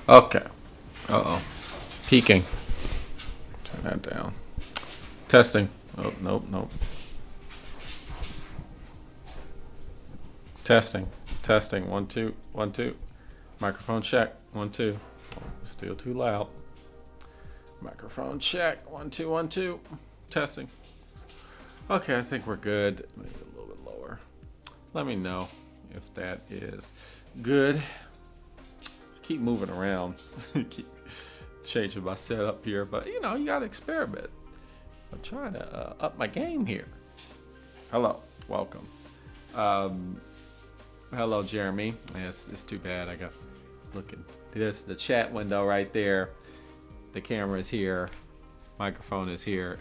Okay. Uh-oh. Peaking. Turn that down. Testing. Oh, nope, nope. Testing. Testing. One, two. One, two. Microphone check. One, two. Oh, still too loud. Microphone check. One, two, one, two. Testing. Okay, I think we're good. Maybe a little bit lower. Let me know if that is good. Keep moving around. Keep changing my setup here, but you gotta experiment. I'm trying to up my game here. Hello, welcome. Um, Hello, Jeremy. Yes, it's too bad. I got looking. There's the chat window right there. The camera is here. Microphone is here.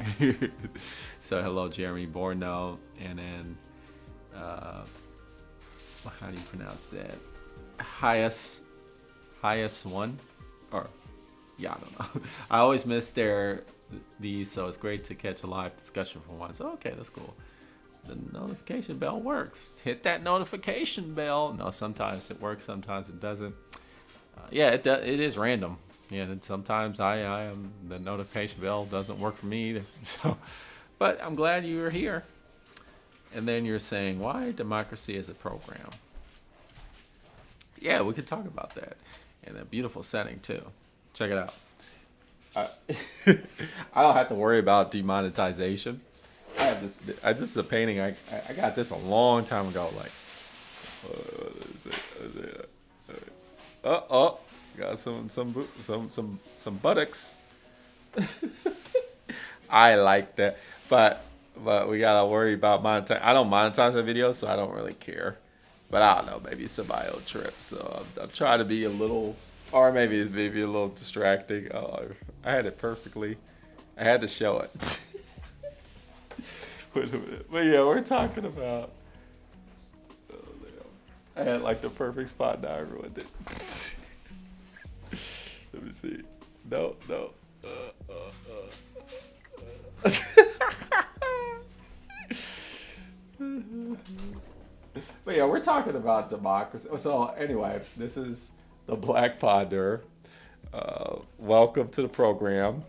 So hello, Jeremy Borno, and then how do you pronounce that? Highest one, or yeah, I don't know. I always miss these, so it's great to catch a live discussion for once. Okay, that's cool. The notification bell works. Hit that notification bell. No, sometimes it works, sometimes it doesn't. Yeah, it is random. Yeah, and sometimes the notification bell doesn't work for me either. So, but I'm glad you are here. And then you're saying why democracy is a program. Yeah, we could talk about that in a beautiful setting too. Check it out. I, I don't have to worry about demonetization. I have this. This is a painting. I got this a long time ago. Like, got some buttocks. I like that, but we gotta worry about monetize. I don't monetize the video, so I don't really care. But I don't know. Maybe somebody will trip. So I'm trying to be a little, or maybe a little distracting. Oh, I had it perfectly. I had to show it. Wait a minute. But yeah, we're talking about. Oh, I had like the perfect spot. Now I ruined it. Let me see. No, no. But yeah, we're talking about democracy. So anyway, this is the Black Ponder. Welcome to the program.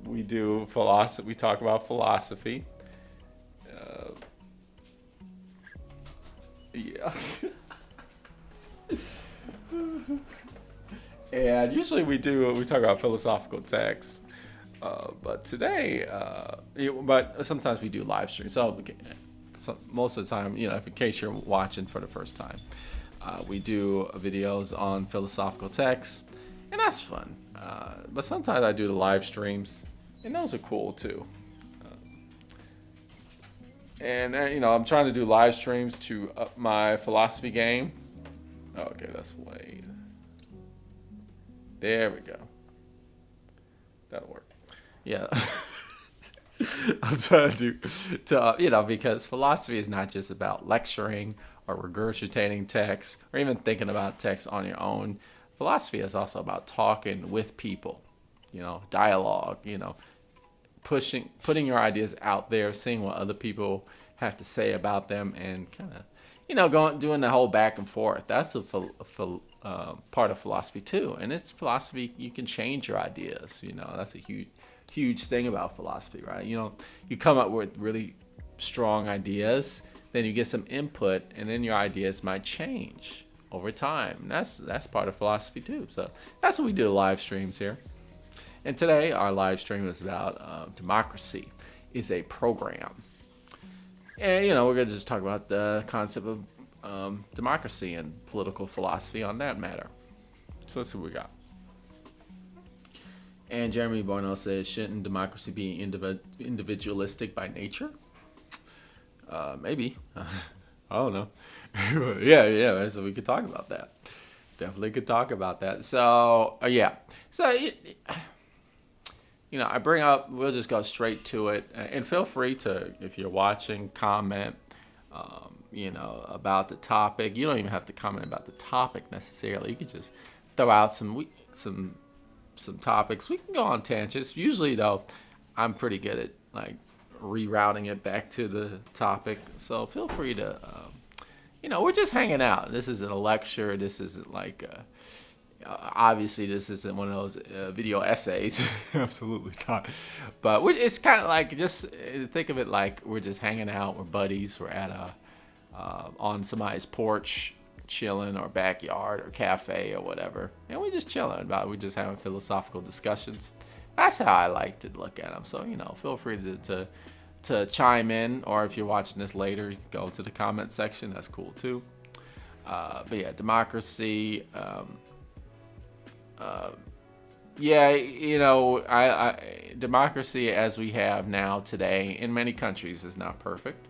We do philosophy. We talk about philosophy. Yeah. And usually we talk about philosophical texts. But today, but sometimes we do live streams. So most of the time, if in case you're watching for the first time, we do videos on philosophical texts, and that's fun. But sometimes I do the live streams, and those are cool too. And I'm trying to do live streams to up my philosophy game. Okay, that's way. There we go. That'll work. Yeah. I'm trying to because philosophy is not just about lecturing or regurgitating text or even thinking about text on your own. Philosophy is also about talking with people, dialogue, putting your ideas out there, seeing what other people have to say about them, and kind of, doing the whole back and forth. That's a part of philosophy too. And it's philosophy, you can change your ideas. That's a huge thing about philosophy, right? You come up with really strong ideas, then you get some input, and then your ideas might change over time. And that's part of philosophy too. So that's what we do live streams here. And today our live stream is about democracy is a program. And we're gonna just talk about the concept of democracy and political philosophy on that matter. So let's see what we got. And Jeremy Borno says, shouldn't democracy be individualistic by nature? Maybe. I don't know. Yeah. So we could talk about that. Definitely could talk about that. So, yeah. So, I bring up, we'll just go straight to it. And feel free to, if you're watching, comment, about the topic. You don't even have to comment about the topic necessarily. You could just throw out some topics. We can go on tangents. Usually, though, I'm pretty good at rerouting it back to the topic. So feel free to, we're just hanging out. This isn't a lecture. This isn't Obviously, this isn't one of those video essays. Absolutely not. But it's kind of like, just think of it like we're just hanging out. We're buddies. We're at on somebody's porch, chilling, or backyard, or cafe, or whatever, and we're just chilling about. We're just having philosophical discussions. That's how I like to look at them. So feel free to chime in, or if you're watching this later, you can go to the comment section. That's cool too. But yeah, democracy. Democracy as we have now today in many countries is not perfect.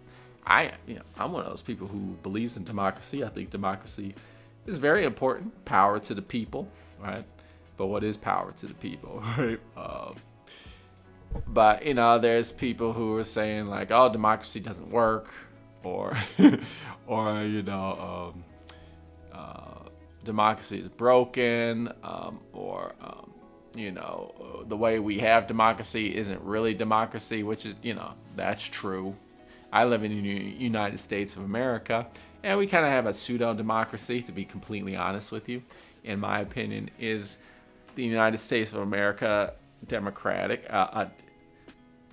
I'm one of those people who believes in democracy. I think democracy is very important. Power to the people, right? But what is power to the people, right? But there's people who are saying like, "Oh, democracy doesn't work," or, or democracy is broken, or the way we have democracy isn't really democracy, which is that's true. I live in the United States of America, and we kind of have a pseudo-democracy, to be completely honest with you. In my opinion, is the United States of America democratic?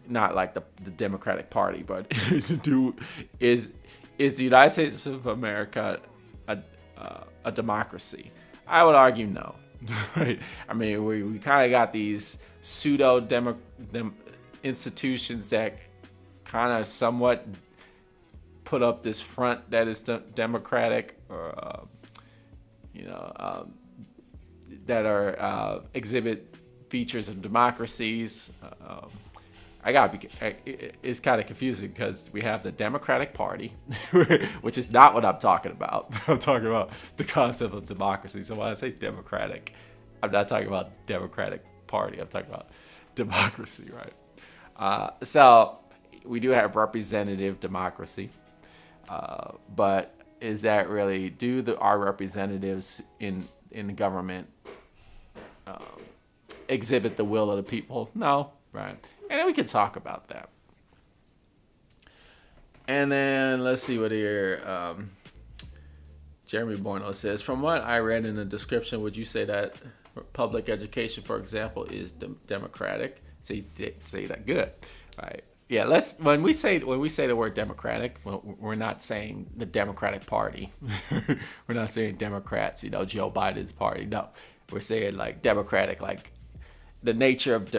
Not like the Democratic Party, but is the United States of America a democracy? I would argue no. Right? I mean, we kind of got these pseudo institutions that kind of somewhat put up this front that is democratic, or that are exhibit features of democracies. It's kind of confusing because we have the Democratic Party, which is not what I'm talking about. I'm talking about the concept of democracy. So when I say democratic, I'm not talking about Democratic Party. I'm talking about democracy, right? So we do have representative democracy, but is that really, our representatives in the government exhibit the will of the people? No, right? And then we can talk about that. And then let's see what here. Jeremy Borno says, from what I read in the description, would you say that public education, for example, is democratic? So you did say that. Good. All right. Yeah. When we say the word democratic, we're not saying the Democratic Party. We're not saying Democrats. Joe Biden's party. No, we're saying like democratic, like the nature of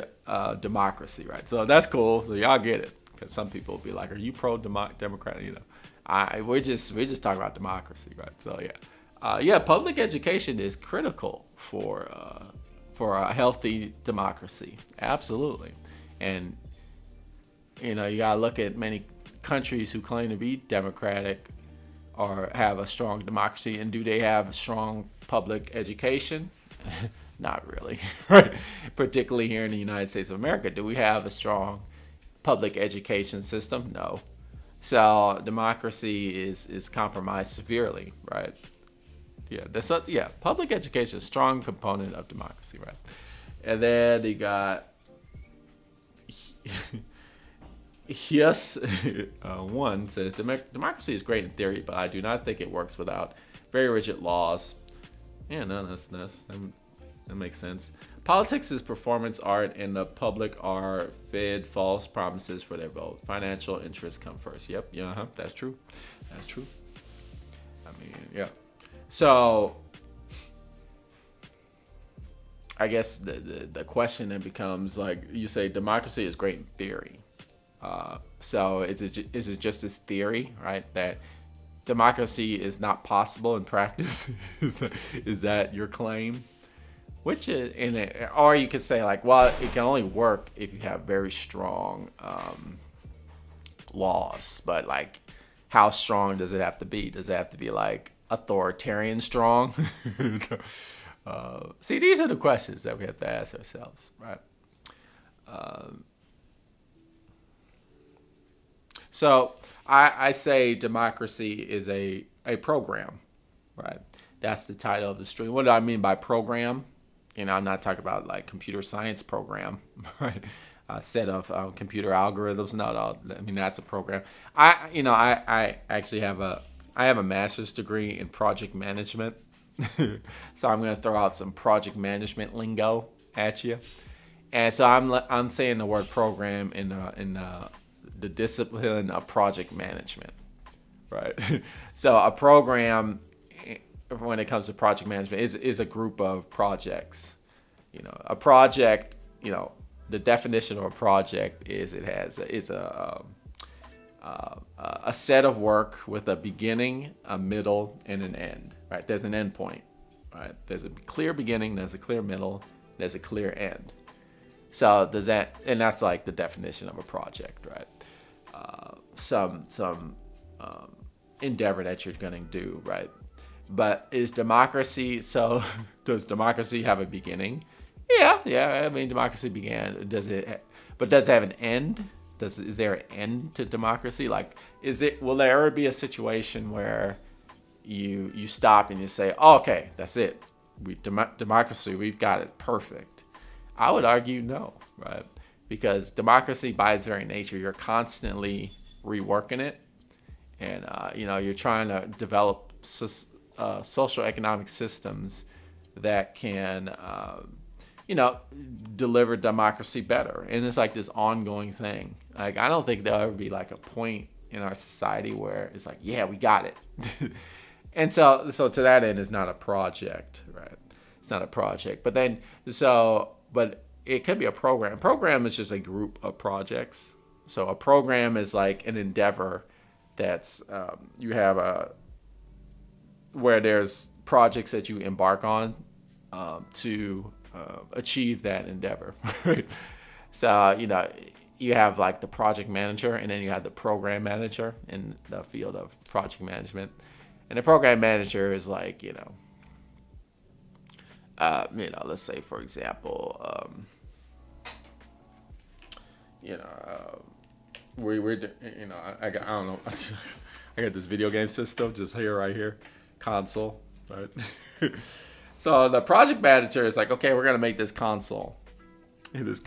democracy, right? So that's cool. So y'all get it, because some people will be like, "Are you pro-democrat?" We're just talking about democracy, right? So yeah, public education is critical for a healthy democracy, absolutely. And you gotta look at many countries who claim to be democratic or have a strong democracy, and do they have strong public education? Not really, right? Particularly here in the United States of America, do we have a strong public education system? No. So democracy is compromised severely, right? Yeah, public education is a strong component of democracy, right? And then you got yes, one says democracy is great in theory, but I do not think it works without very rigid laws. Yeah, no, that makes sense. Politics is performance art, and the public are fed false promises for their vote. Financial interests come first. Yep, yeah, that's true. That's true. I mean, yeah. So, I guess the question then becomes, like, you say democracy is great in theory. So is it just this theory, right, that democracy is not possible in practice? Is that your claim? Which is or you could say like, well, it can only work if you have very strong laws. But like, how strong does it have to be? Does it have to be like authoritarian strong? See, these are the questions that we have to ask ourselves, right? So I say democracy is a program, right? That's the title of the stream. What do I mean by program? I'm not talking about like computer science program, right? A set of computer algorithms. No, I mean, that's a program. I actually have a master's degree in project management. So I'm going to throw out some project management lingo at you. And so I'm saying the word program in the discipline of project management, right? So a program, when it comes to project management, is a group of projects. A project. The definition of a project is a set of work with a beginning, a middle, and an end. Right? There's an end point. Right? There's a clear beginning. There's a clear middle. There's a clear end. So and that's like the definition of a project, right? Some endeavor that you're gonna do, right? But is democracy? So does democracy have a beginning? Yeah. I mean, democracy began. Does it have an end? Is there an end to democracy? Like, will there ever be a situation where you stop and you say, oh, okay, that's it. Democracy, we've got it perfect. I would argue no, right? Because democracy, by its very nature, you're constantly reworking it, and you're trying to develop social economic systems that can, deliver democracy better. And it's like this ongoing thing. Like, I don't think there'll ever be like a point in our society where it's like, yeah, we got it. And so to that end, it's not a project, right? It's not a project. But it could be a program. Program is just a group of projects. So a program is like an endeavor that's where there's projects that you embark on to achieve that endeavor. Right? So you have like the project manager, and then you have the program manager in the field of project management. And the program manager is like let's say, for example, I don't know, I got this video game system just right here, console, right? So the project manager is like, okay, we're gonna make this console. Let's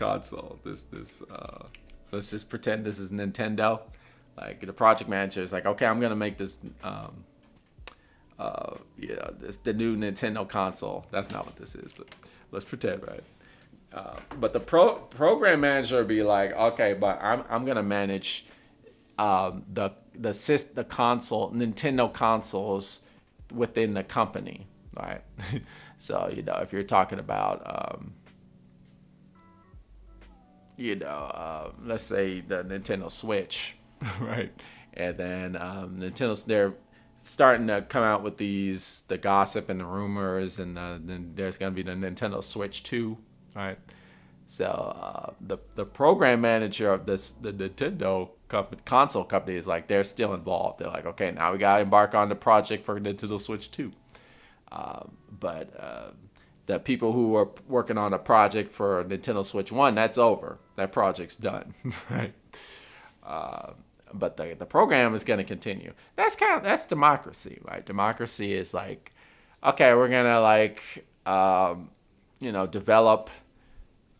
just pretend this is Nintendo. Like, the project manager is like, okay, I'm gonna make this. The new Nintendo console. That's not what this is, but let's pretend, right? But the program manager would be like, okay, but I'm gonna manage the console, Nintendo consoles within the company, right? So if you're talking about let's say the Nintendo Switch, right? And then they're starting to come out with the gossip and the rumors, and then there's going to be the Nintendo Switch 2, right? So the program manager of the Nintendo console company is like, they're still involved. They're like, okay, now we got to embark on the project for Nintendo Switch 2. But the people who were working on a project for Nintendo Switch 1, that's over. That project's done, right? But the program is going to continue. That's democracy, right? Democracy is like, okay, we're going to develop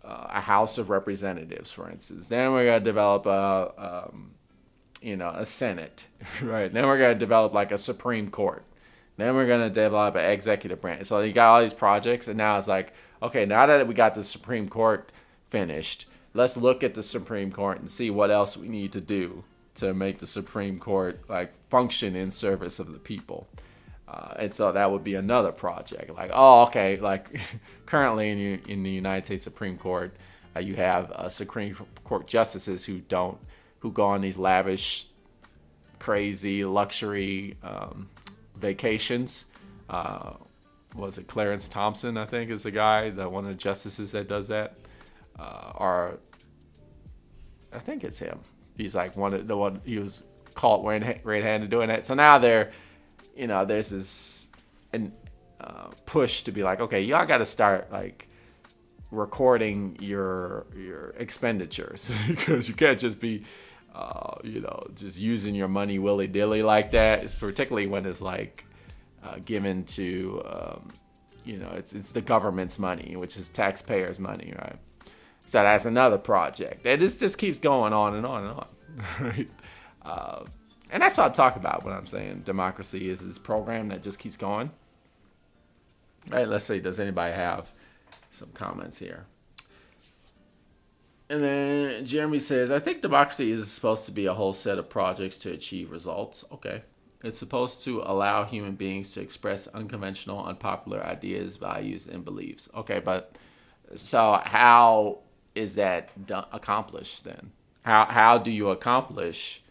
a House of Representatives, for instance. Then we're going to develop a Senate, right? Then we're going to develop like a Supreme Court. Then we're going to develop an executive branch. So you got all these projects, and now it's like, okay, now that we got the Supreme Court finished, let's look at the Supreme Court and see what else we need to do to make the Supreme Court like function in service of the people. And so that would be another project. Like, oh, okay, like currently in the United States Supreme Court, you have Supreme Court justices who go on these lavish, crazy, luxury vacations. Was it Clarence Thompson, I think, is the guy, one of the justices that does that? Or I think it's him. He's like he was caught red-handed doing that. So now there's this push to be like, okay, y'all got to start like recording your expenditures because you can't just be just using your money willy-dilly like that. It's particularly when it's like given to it's the government's money, which is taxpayers' money, right? So that's another project. And this just keeps going on and on and on, right? And that's what I'm talking about when I'm saying democracy is this program that just keeps going. All right, let's see. Does anybody have some comments here? And then Jeremy says, I think democracy is supposed to be a whole set of projects to achieve results. Okay. It's supposed to allow human beings to express unconventional, unpopular ideas, values, and beliefs. Okay, but so how is that accomplished then? How do you accomplish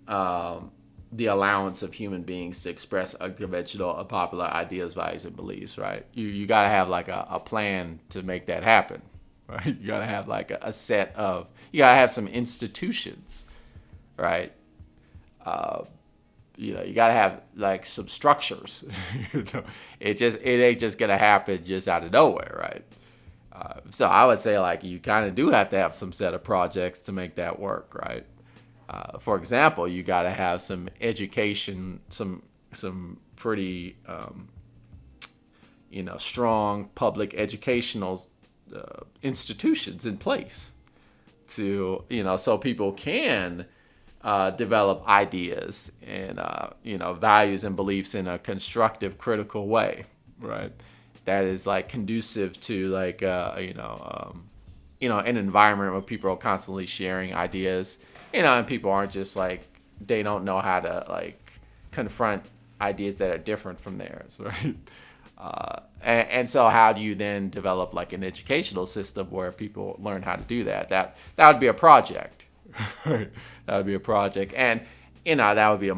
the allowance of human beings to express unconventional, unpopular ideas, values, and beliefs, right? You got to have like a plan to make that happen, right? You got to have like a set of, you got to have some institutions, right? You got to have like some structures. It ain't just going to happen just out of nowhere, right? So I would say like you kind of do have to have some set of projects to make that work, right? For example, you got to have some education, some pretty strong public educational institutions in place to so people can develop ideas and values and beliefs in a constructive, critical way, right? That is like conducive to like an environment where people are constantly sharing ideas, and people aren't just like they don't know how to like confront ideas that are different from theirs, right? And so how do you then develop like an educational system where people learn how to do that? That would be a project, right? That would be a project, and that would be a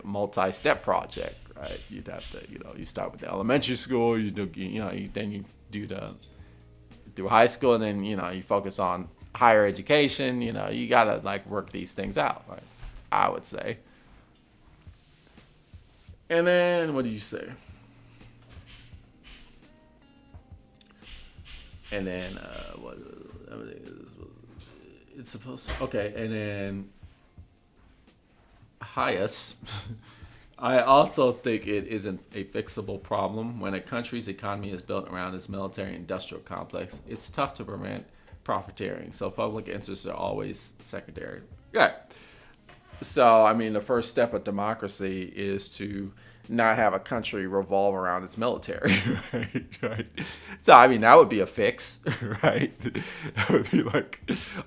multi-step project, right? You'd have to you start with the elementary school, then you do through high school, and then you focus on higher education. You gotta like work these things out, right? I would say. And then what do you say? And then what? It's supposed to. Okay, and then highest. I also think it isn't a fixable problem. When a country's economy is built around its military-industrial complex, it's tough to prevent profiteering. So public interests are always secondary. Yeah. So, I mean, the first step of democracy is to not have a country revolve around its military, right? So, I mean, that would be a fix, right? That would be like,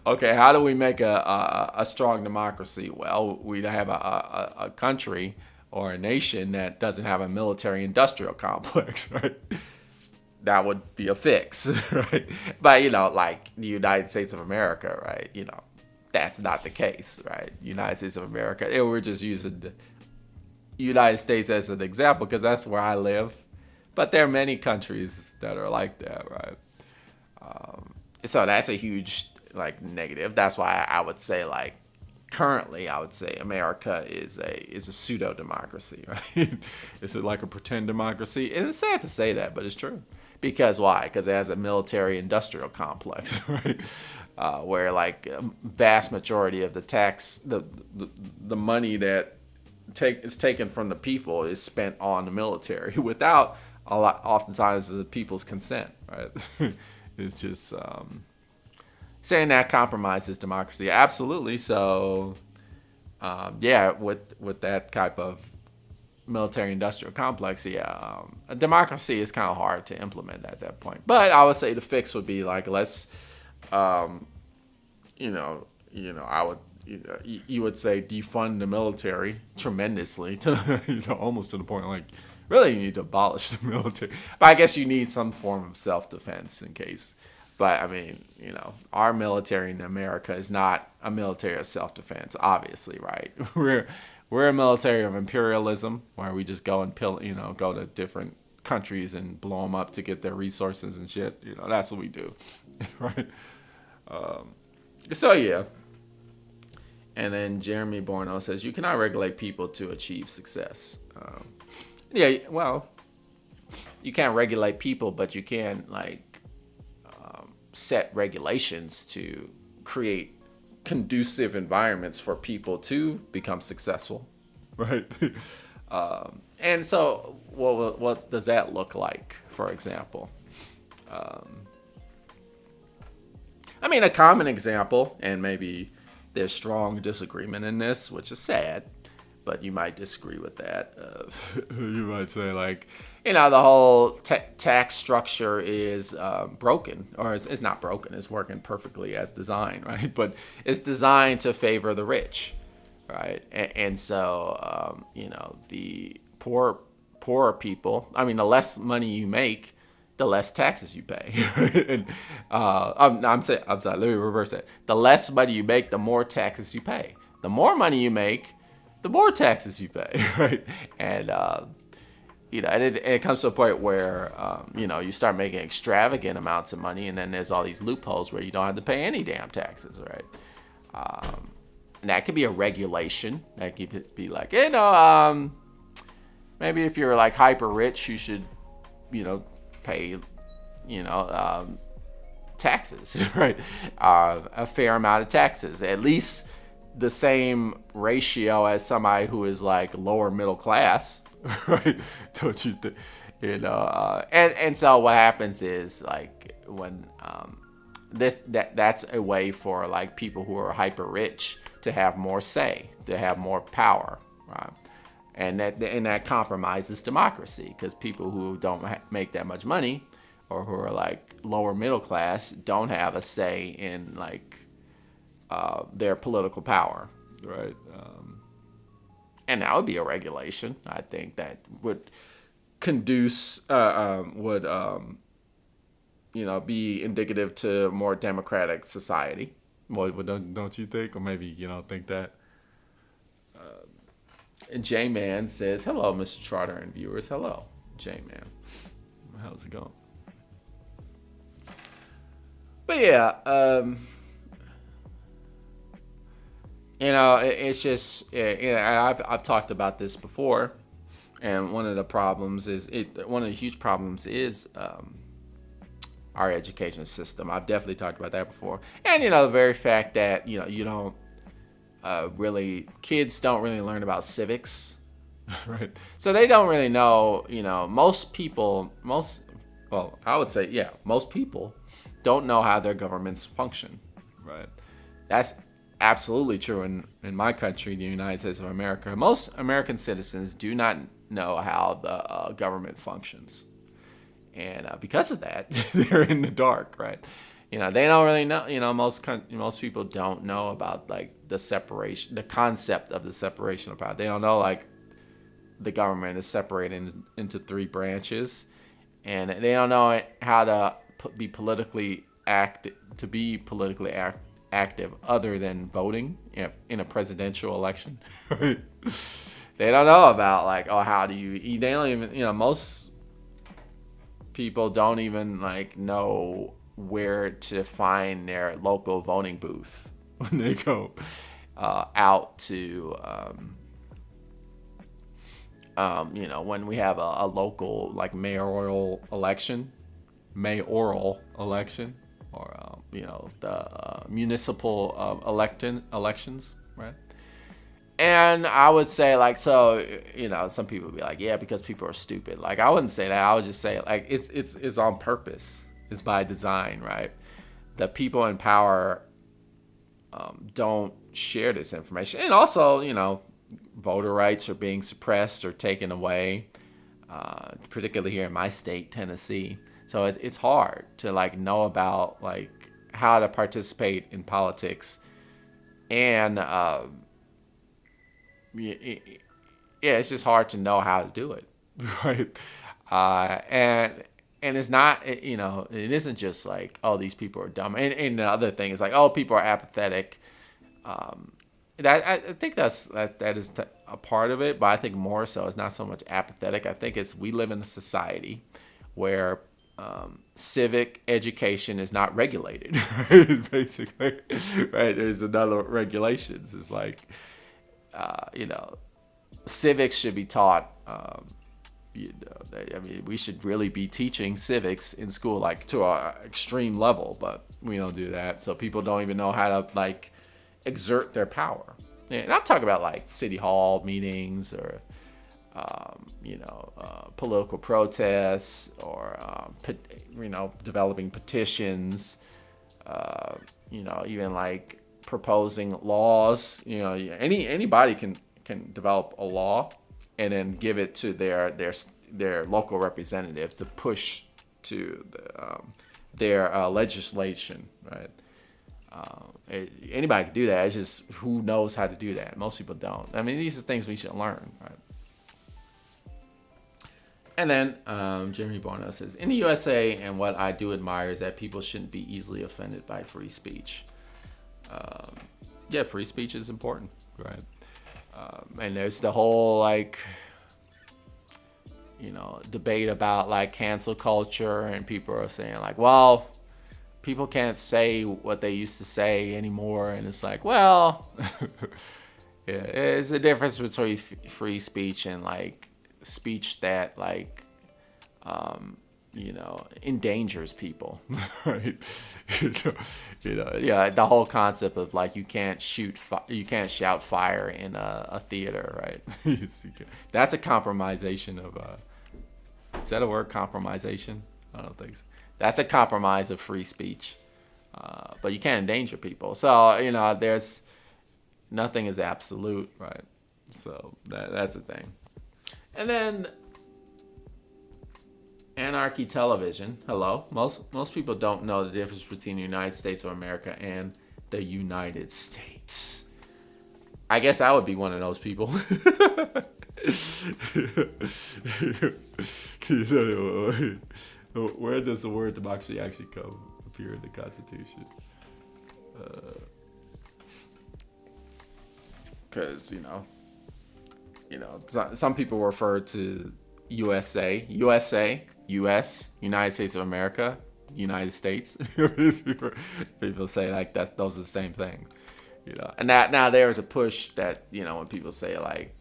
okay, how do we make a strong democracy? Well, we'd have a country or a nation that doesn't have a military-industrial complex, right? That would be a fix, right? But, like the United States of America, right? That's not the case, right? United States of America. And we're just using the United States as an example because that's where I live. But there are many countries that are like that, right? So that's a huge like negative. That's why I would say like currently I would say America is a pseudo democracy, right? It's like a pretend democracy. And it's sad to say that, but it's true. Because why? Because it has a military industrial complex, right? Where like vast majority of the tax, the money that is taken from the people is spent on the military without oftentimes the people's consent, right? It's just saying that compromises democracy. Absolutely. So with that type of military-industrial complex, a democracy is kind of hard to implement at that point. But I would say the fix would be like let's, I would, you would say defund the military tremendously to almost to the point like really you need to abolish the military. But I guess you need some form of self-defense in case. But I mean, our military in America is not a military of self-defense, obviously, right? We're a military of imperialism where we just go and go to different countries and blow them up to get their resources and shit. That's what we do, right? So yeah. And then Jeremy Borno says, you cannot regulate people to achieve success. Well, you can't regulate people, but you can set regulations to create conducive environments for people to become successful, right? And so what does that look like, for example? I mean, a common example, and maybe there's strong disagreement in this, which is sad, but you might disagree with that. You might say like, the whole tax structure is broken, or it's not broken. It's working perfectly as designed, right? But it's designed to favor the rich, right? And so, the poorer people. I mean, the less money you make, the less taxes you pay. And I'm sorry. Let me reverse that. The less money you make, the more taxes you pay. The more money you make, the more taxes you pay, right? And and it comes to a point where you start making extravagant amounts of money, and then there's all these loopholes where you don't have to pay any damn taxes, right? And that could be a regulation. That could be like, maybe if you're like hyper rich, you should, pay, taxes, right? A fair amount of taxes, at least the same ratio as somebody who is like lower middle class, right? Don't you think? And so what happens is like when that's a way for like people who are hyper rich to have more say, to have more power, right? And that compromises democracy, because people who don't make that much money, or who are like lower middle class, don't have a say in like their political power, right? And that would be a regulation, I think, that would be indicative to a more democratic society. Well, don't you think? Or maybe you don't think that. J-Man says, hello, Mr. Trotter and viewers. Hello, J-Man. How's it going? But yeah, it's just, I've talked about this before, and one of the huge problems is our education system. I've definitely talked about that before, and the very fact that you don't kids don't really learn about civics, right? So they don't really know. Most people don't know how their governments function, right? That's absolutely true in my country, the United States of America. Most American citizens do not know how the government functions, and because of that, they're in the dark, right? They don't really know. Most people don't know about like the concept of the separation of power. They don't know like the government is separated into three branches, and they don't know how to be politically active other than voting in a presidential election. They don't know about like, how do you? They don't even, most people don't even like know where to find their local voting booth when they go out to when we have a local like mayoral election, or the municipal elections, right? And I would say like, so some people would be like, yeah, because people are stupid. Like, I wouldn't say that. I would just say like it's on purpose. It's by design, right? The people in power don't share this information, and also voter rights are being suppressed or taken away, particularly here in my state, Tennessee. So it's hard to like know about like how to participate in politics, and it's just hard to know how to do it, right? And it's not, it isn't just like, these people are dumb. And the other thing is like, people are apathetic. I think that is a part of it, but I think more so it's not so much apathetic. I think we live in a society where civic education is not regulated, right? Basically, right? There's another regulations. It's like, civics should be taught. We should really be teaching civics in school, like to an extreme level, but we don't do that. So people don't even know how to like exert their power. And I'm talking about like city hall meetings, or political protests, or developing petitions. Even like proposing laws. Anybody can develop a law and then give it to their local representative to push to their legislation, right? Anybody can do that. It's just who knows how to do that. Most people don't. I mean, these are things we should learn, right? And then Jeremy Bono says, in the USA, and what I do admire is that people shouldn't be easily offended by free speech. Yeah, free speech is important, right? And there's the whole like, debate about like cancel culture, and people are saying like, well, people can't say what they used to say anymore, and it's like, well, yeah, there's a difference between free speech and like speech that like endangers people, right? Yeah, the whole concept of like you can't shout fire in a theater, right? That's a compromisation of is that a word, compromisation? I don't think so. That's a compromise of free speech, but you can't endanger people. So there's nothing is absolute, right? So that's the thing. And then Anarchy Television. Hello. Most people don't know the difference between the United States of America and the United States. I guess I would be one of those people. Where does the word democracy actually appear in the Constitution? Because some people refer to USA, US, United States of America, United States. People say like those are the same things, And now there is a push that when people say like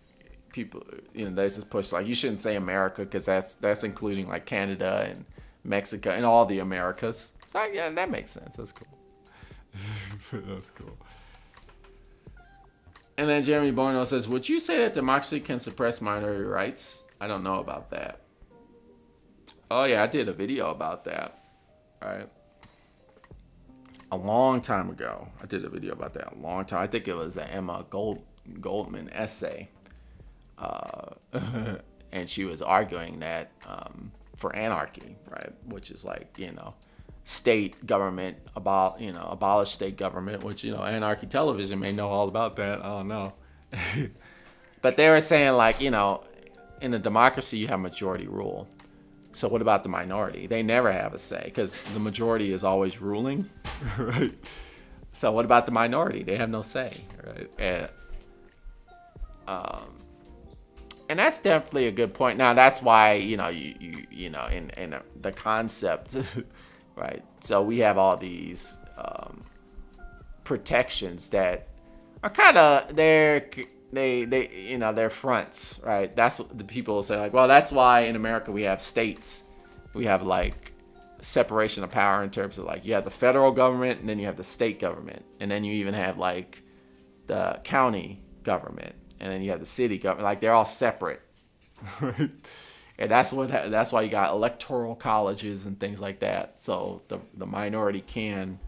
there's this push like you shouldn't say America because that's including like Canada and Mexico and all the Americas. So yeah, that makes sense. That's cool. That's cool. And then Jeremy Bono says, would you say that democracy can suppress minority rights? I don't know about that. Oh, yeah, I did a video about that. All right. A long time ago. I did a video about that a long time. I think it was an Emma Goldman essay. And she was arguing that for anarchy, right? Which is like, state government, abolish state government, which, Anarchy Television may know all about that. I don't know. But they were saying like, in a democracy, you have majority rule. So what about the minority? They never have a say because the majority is always ruling, right? So what about the minority? They have no say, right? And that's definitely a good point. Now that's why in the concept, right? So we have all these protections that are kind of they're fronts, right? That's what the people say like, well, that's why in America we have states. We have like separation of power in terms of like you have the federal government and then you have the state government. And then you even have like the county government and then you have the city government. Like they're all separate. Right? And that's why you got electoral colleges and things like that. So the minority can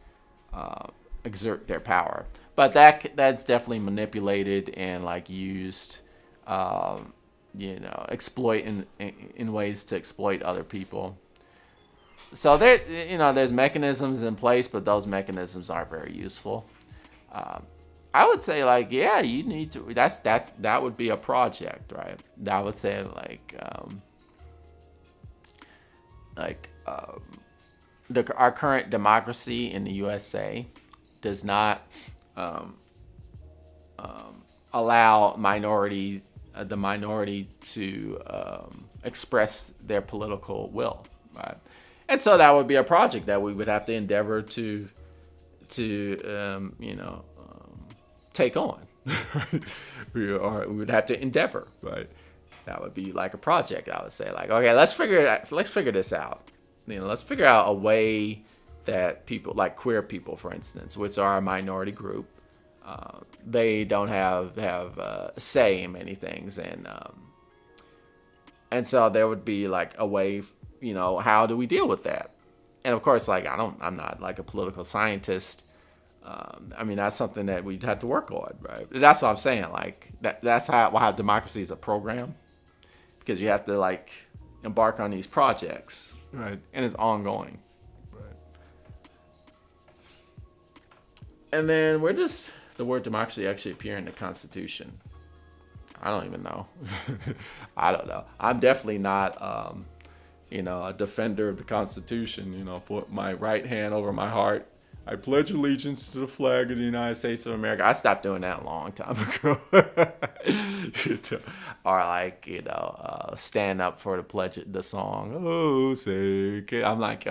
exert their power. But that's definitely manipulated and like used, exploit in ways to exploit other people. So there's mechanisms in place, but those mechanisms aren't very useful. I would say like, yeah, you need to. That would be a project, right? I would say our current democracy in the USA does not allow the minority to express their political will, right? And so that would be a project that we would have to endeavor to take on. we would have to endeavor, right? That would be like a project. I would say like, okay, let's figure this out. Let's figure out a way that people like queer people, for instance, which are a minority group, they don't have a say in many things, and so there would be like a way, how do we deal with that? And of course, like I'm not like a political scientist, I mean, that's something that we'd have to work on, right? That's what I'm saying. Like that's how democracy is a program, because you have to like embark on these projects, right? And it's ongoing, right? And then where does the word democracy actually appear in the Constitution? I don't even know. I don't know. I'm definitely not, a defender of the Constitution. Put my right hand over my heart. I pledge allegiance to the flag of the United States of America. I stopped doing that a long time ago. Or like, stand up for the song. Oh, say, I'm like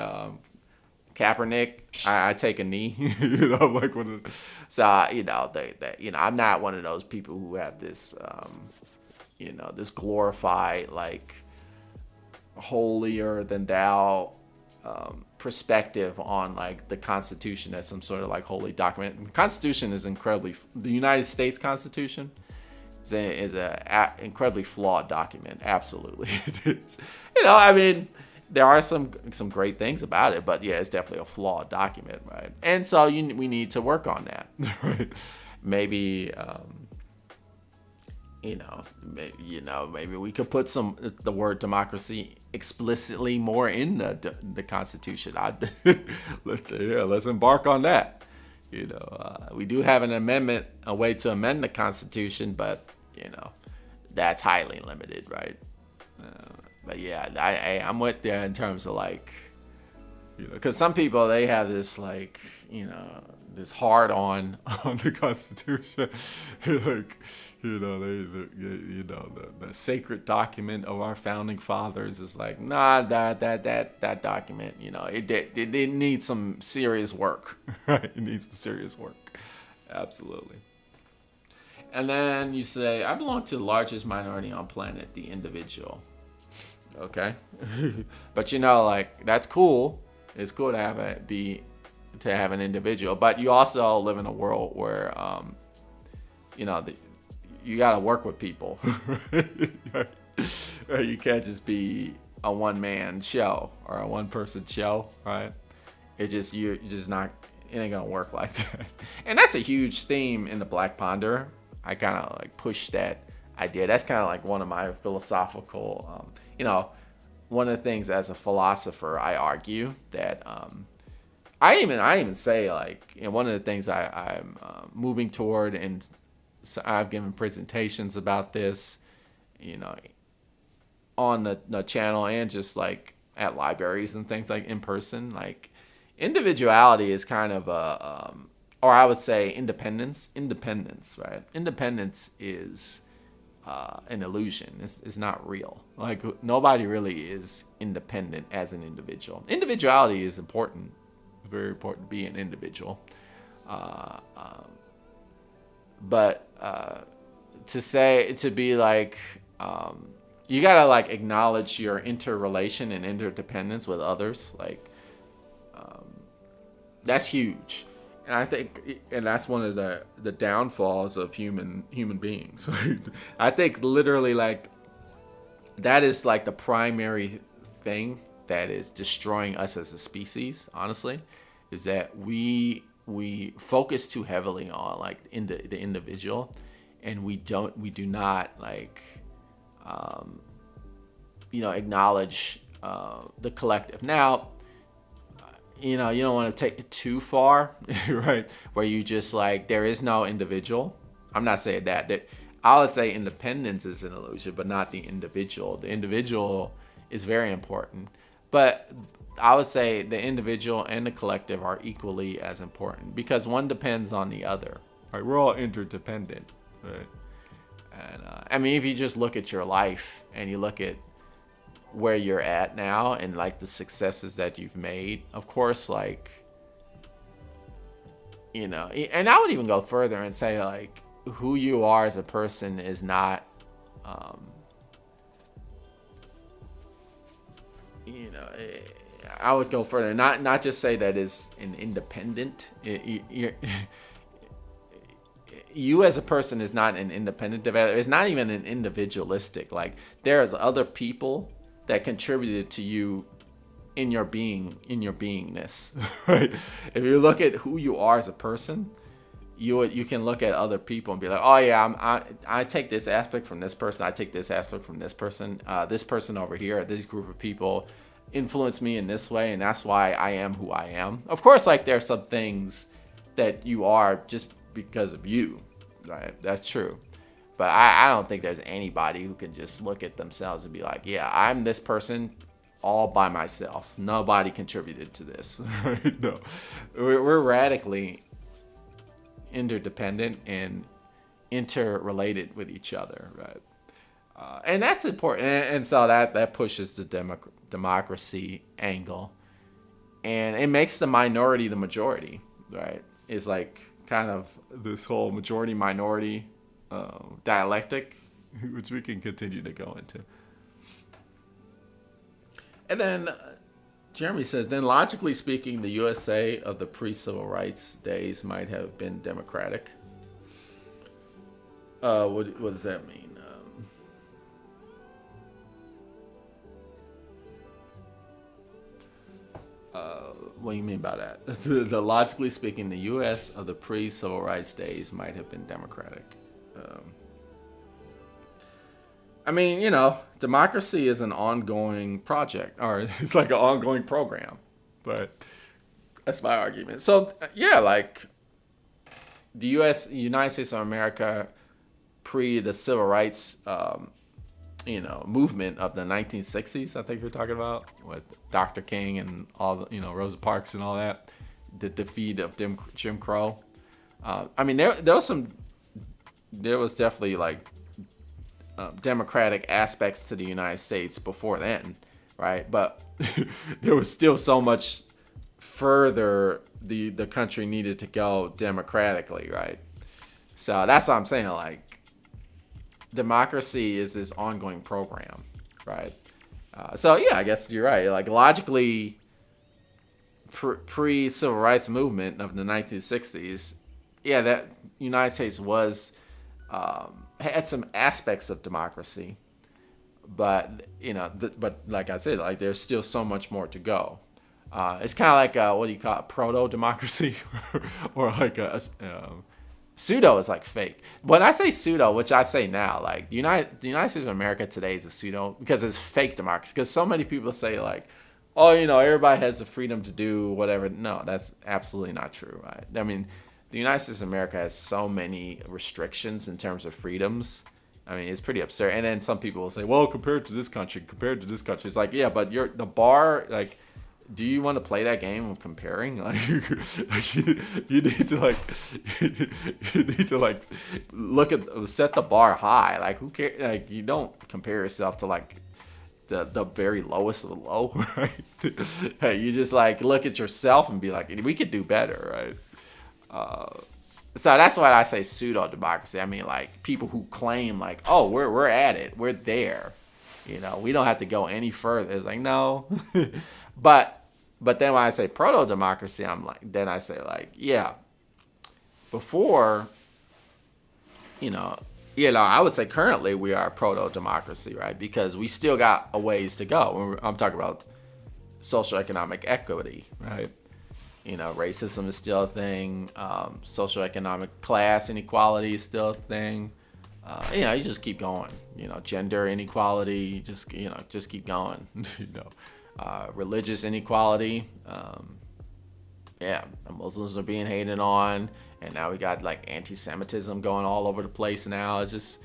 Kaepernick. I take a knee. Like one of so I'm not one of those people who have this, this glorified like holier than thou perspective on like the Constitution as some sort of like holy document. The Constitution is the United States Constitution is a incredibly flawed document. Absolutely, it is. I mean, there are some great things about it, but yeah, it's definitely a flawed document, right? And so we need to work on that, right? Maybe. Maybe we could put the word democracy explicitly more in the Constitution. Let's embark on that. We do have a way to amend the Constitution, but that's highly limited, right? But yeah, I'm with you in terms of like, because some people they have this like, this hard on the Constitution, like. The sacred document of our founding fathers is like, nah, that document, it needs some serious work, right? It needs some serious work. Absolutely. And then you say, I belong to the largest minority on planet, the individual. Okay. But like, that's cool. It's cool to have an individual, but you also live in a world where, you got to work with people. You can't just be a one-man show or a one-person show, right? You're just not, it ain't gonna work like that. And that's a huge theme in the Black Ponder. I kind of like push that idea. That's kind of like one of my philosophical, one of the things as a philosopher, I argue that, I even say like, one of the things I'm moving toward, and so I've given presentations about this, on the channel and just like at libraries and things, like in person. Like individuality is kind of or I would say independence, right? Independence is an illusion. It's not real. Like nobody really is independent as an individual. Individuality is important, very important to be an individual. But to be like, you gotta like acknowledge your interrelation and interdependence with others. Like, that's huge. And I think, and that's one of the downfalls of human beings. I think literally like, that is like the primary thing that is destroying us as a species, honestly, is that we focus too heavily on like the individual, and we do not like acknowledge the collective. Now, you don't want to take it too far, right? Where you just like, there is no individual. I'm not saying that I would say independence is an illusion, but not the individual. The individual is very important, but I would say the individual and the collective are equally as important, because one depends on the other. Right? We're all interdependent, right? And if you just look at your life and you look at where you're at now and like the successes that you've made, of course, like, and I would even go further and say like, who you are as a person is not, I would go further, not just say that is an independent. You as a person is not an independent developer. It's not even an individualistic. Like, there's other people that contributed to you in your beingness, right? If you look at who you are as a person, you can look at other people and be like, oh yeah, I take this aspect from this person, I take this aspect from this person over here, this group of people influence me in this way, and that's why I am who I am. Of course, like there's some things that you are just because of you, right? That's true. But I don't think there's anybody who can just look at themselves and be like, yeah, I'm this person all by myself. Nobody contributed to this. Right? No, we're radically interdependent and interrelated with each other, right? And that's important. And so that pushes the democracy angle, and it makes the minority the majority, right? It's like kind of this whole majority minority dialectic, which we can continue to go into. And then Jeremy says, then logically speaking, the USA of the pre-civil rights days might have been democratic. What does that mean? What do you mean by that? The logically speaking, the U.S. of the pre-civil rights days might have been democratic. I mean, democracy is an ongoing project, or it's like an ongoing program. But that's my argument. So, yeah, like the United States of America, pre the civil rights, movement of the 1960s, I think you're talking about, with Dr. King and all the, Rosa Parks and all that, the defeat of Jim Crow. I mean, there was definitely like democratic aspects to the United States before then, right? But there was still so much further the country needed to go democratically, right? So that's what I'm saying, like, democracy is this ongoing program, right? So yeah, I guess you're right. Like logically, pre-civil rights movement of the 1960s, yeah, that United States was had some aspects of democracy, but but like I said, like there's still so much more to go. It's kind of like what do you call it, proto-democracy, or like a pseudo is like fake. When I say pseudo, which I say now, like the United States of America today is a pseudo because it's fake democracy. Because so many people say like, oh, everybody has the freedom to do whatever. No, that's absolutely not true, right? I mean, the United States of America has so many restrictions in terms of freedoms. I mean, it's pretty absurd. And then some people will say, well, compared to this country, it's like, yeah, but the bar, like, do you want to play that game of comparing? Like, you need to look at, set the bar high. Like, who cares? Like, you don't compare yourself to like the very lowest of the low, right? Hey, you just like look at yourself and be like, we could do better, right? So that's why I say pseudo democracy. I mean, like people who claim like, oh, we're at it, we're there. We don't have to go any further. It's like, no. But then when I say proto-democracy, I say like, yeah, before, I would say currently we are proto-democracy, right? Because we still got a ways to go. I'm talking about social economic equity, right? Racism is still a thing. Social economic class inequality is still a thing. You just keep going. Gender inequality, just keep going. Religious inequality. Muslims are being hated on, and now we got like anti-Semitism going all over the place now. It's just,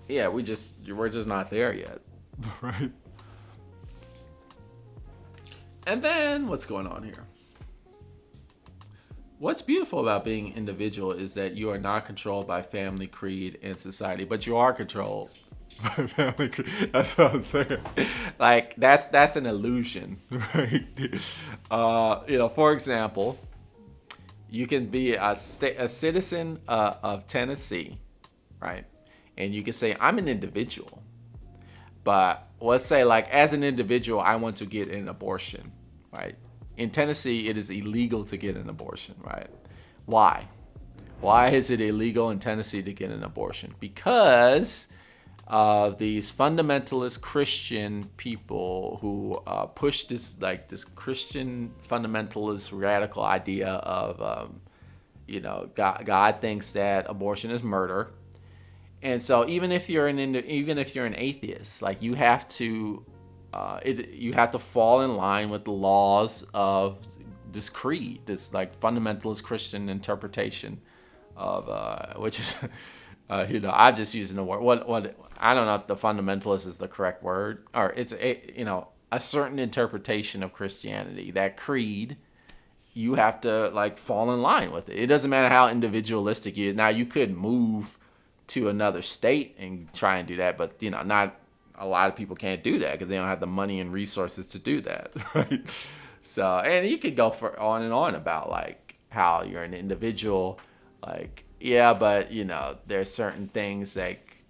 we're just not there yet, right? And then what's going on here? What's beautiful about being individual is that you are not controlled by family, creed, and society, but you are controlled by family, creed. That's what I'm saying. Like that's an illusion, right? For example, you can be a citizen of Tennessee, right? And you can say, I'm an individual. But let's say, like, as an individual, I want to get an abortion, right? In Tennessee, it is illegal to get an abortion, right? Why? Why is it illegal in Tennessee to get an abortion? Because these fundamentalist Christian people who push this Christian fundamentalist radical idea of God thinks that abortion is murder, and so even if you're an atheist, like you have to fall in line with the laws of this creed, this like fundamentalist Christian interpretation of which is I'm just using the word. What I don't know if the fundamentalist is the correct word, or it's a certain interpretation of Christianity. That creed, you have to like fall in line with it. It doesn't matter how individualistic you is. Now you could move to another state and try and do that, but not a lot of people can't do that because they don't have the money and resources to do that, right? So, and you could go on and on about like how you're an individual, like. Yeah, but there's certain things like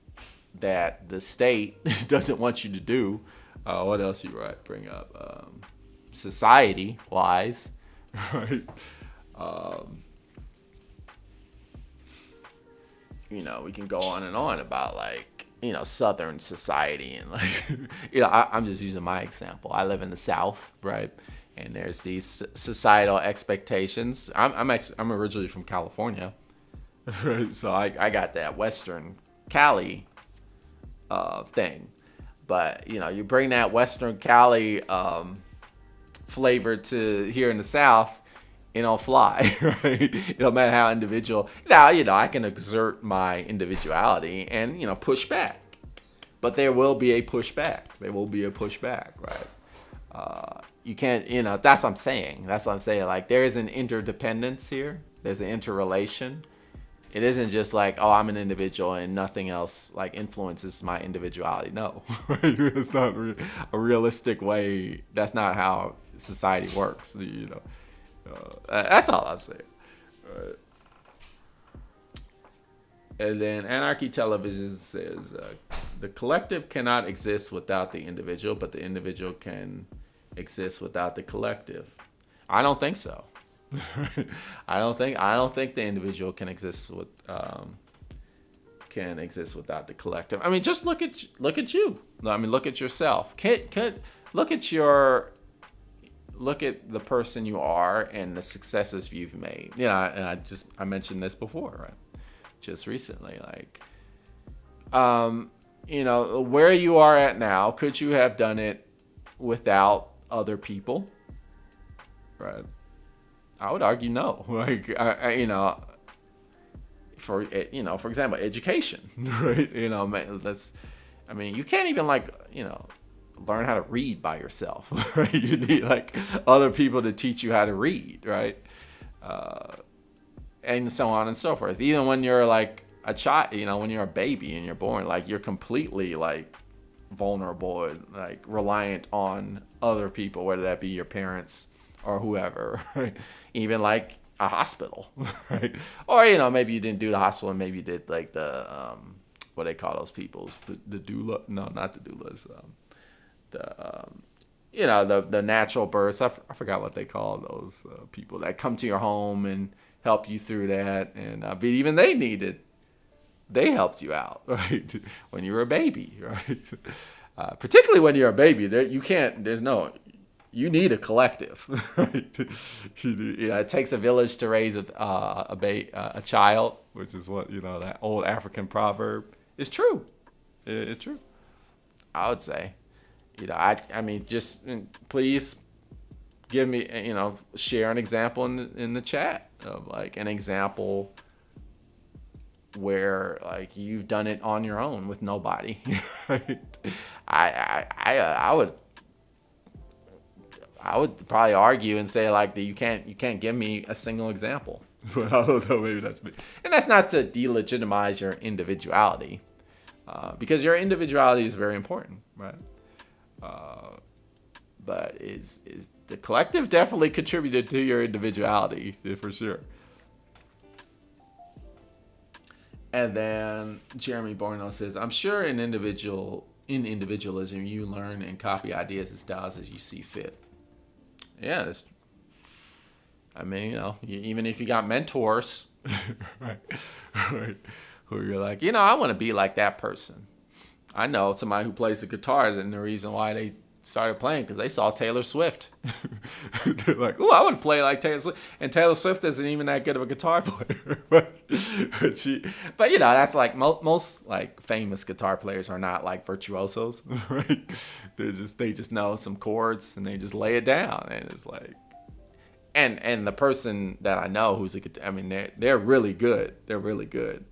that the state doesn't want you to do. What else you bring up? Society wise, right? We can go on and on about like Southern society and like I'm just using my example. I live in the South, right? And there's these societal expectations. I'm originally from California. So I got that Western Cali thing, but you bring that Western Cali flavor to here in the South, it don't fly, right? It don't matter how individual. Now I can exert my individuality and push back, but there will be a pushback. There will be a pushback, right? You can't. That's what I'm saying. That's what I'm saying. Like there is an interdependence here. There's an interrelation. It isn't just like, oh, I'm an individual and nothing else like influences my individuality. No, right? It's not a realistic way. That's not how society works. That's all I'm saying. Right. And then Anarchy Television says, the collective cannot exist without the individual, but the individual can exist without the collective. I don't think so. I don't think the individual can exist without the collective. I mean, just look at you. I mean, look at yourself. Look at the person you are and the successes you've made. And I mentioned this before, right? Just recently, like, where you are at now. Could you have done it without other people? Right. I would argue no. Like, for example, education, right? You can't even learn how to read by yourself, right? You need like other people to teach you how to read, right? And so on and so forth. Even when you're like a child, when you're a baby and you're born, like you're completely like vulnerable and like reliant on other people, whether that be your parents or whoever, right? Even like a hospital, right? Or maybe you didn't do the hospital, and maybe you did like the what they call those peoples, the doula. No, not the doulas. The natural births. I forgot what they call those people that come to your home and help you through that. And but even they helped you out, right? When you were a baby, right? Particularly when you're a baby, you need a collective, right? It takes a village to raise a child, which is what that old African proverb is true. It's true. I would say, I mean, just please give me, share an example in the chat of like an example where like you've done it on your own with nobody. Right? I would probably argue and say like that you can't give me a single example. But I don't know, maybe that's me. And that's not to delegitimize your individuality, because your individuality is very important, right? But is the collective definitely contributed to your individuality for sure. And then Jeremy Borno says, I'm sure in individualism you learn and copy ideas and styles as you see fit. Yeah, even if you got mentors, right, who you're like, I want to be like that person. I know somebody who plays the guitar, and the reason why they started playing because they saw Taylor Swift. They're like, "Oh, I want to play like Taylor Swift," and Taylor Swift isn't even that good of a guitar player. But you know, that's like most like famous guitar players are not like virtuosos, right? They just know some chords and they just lay it down, and it's like, and the person that I know who's I mean, they're really good. They're really good.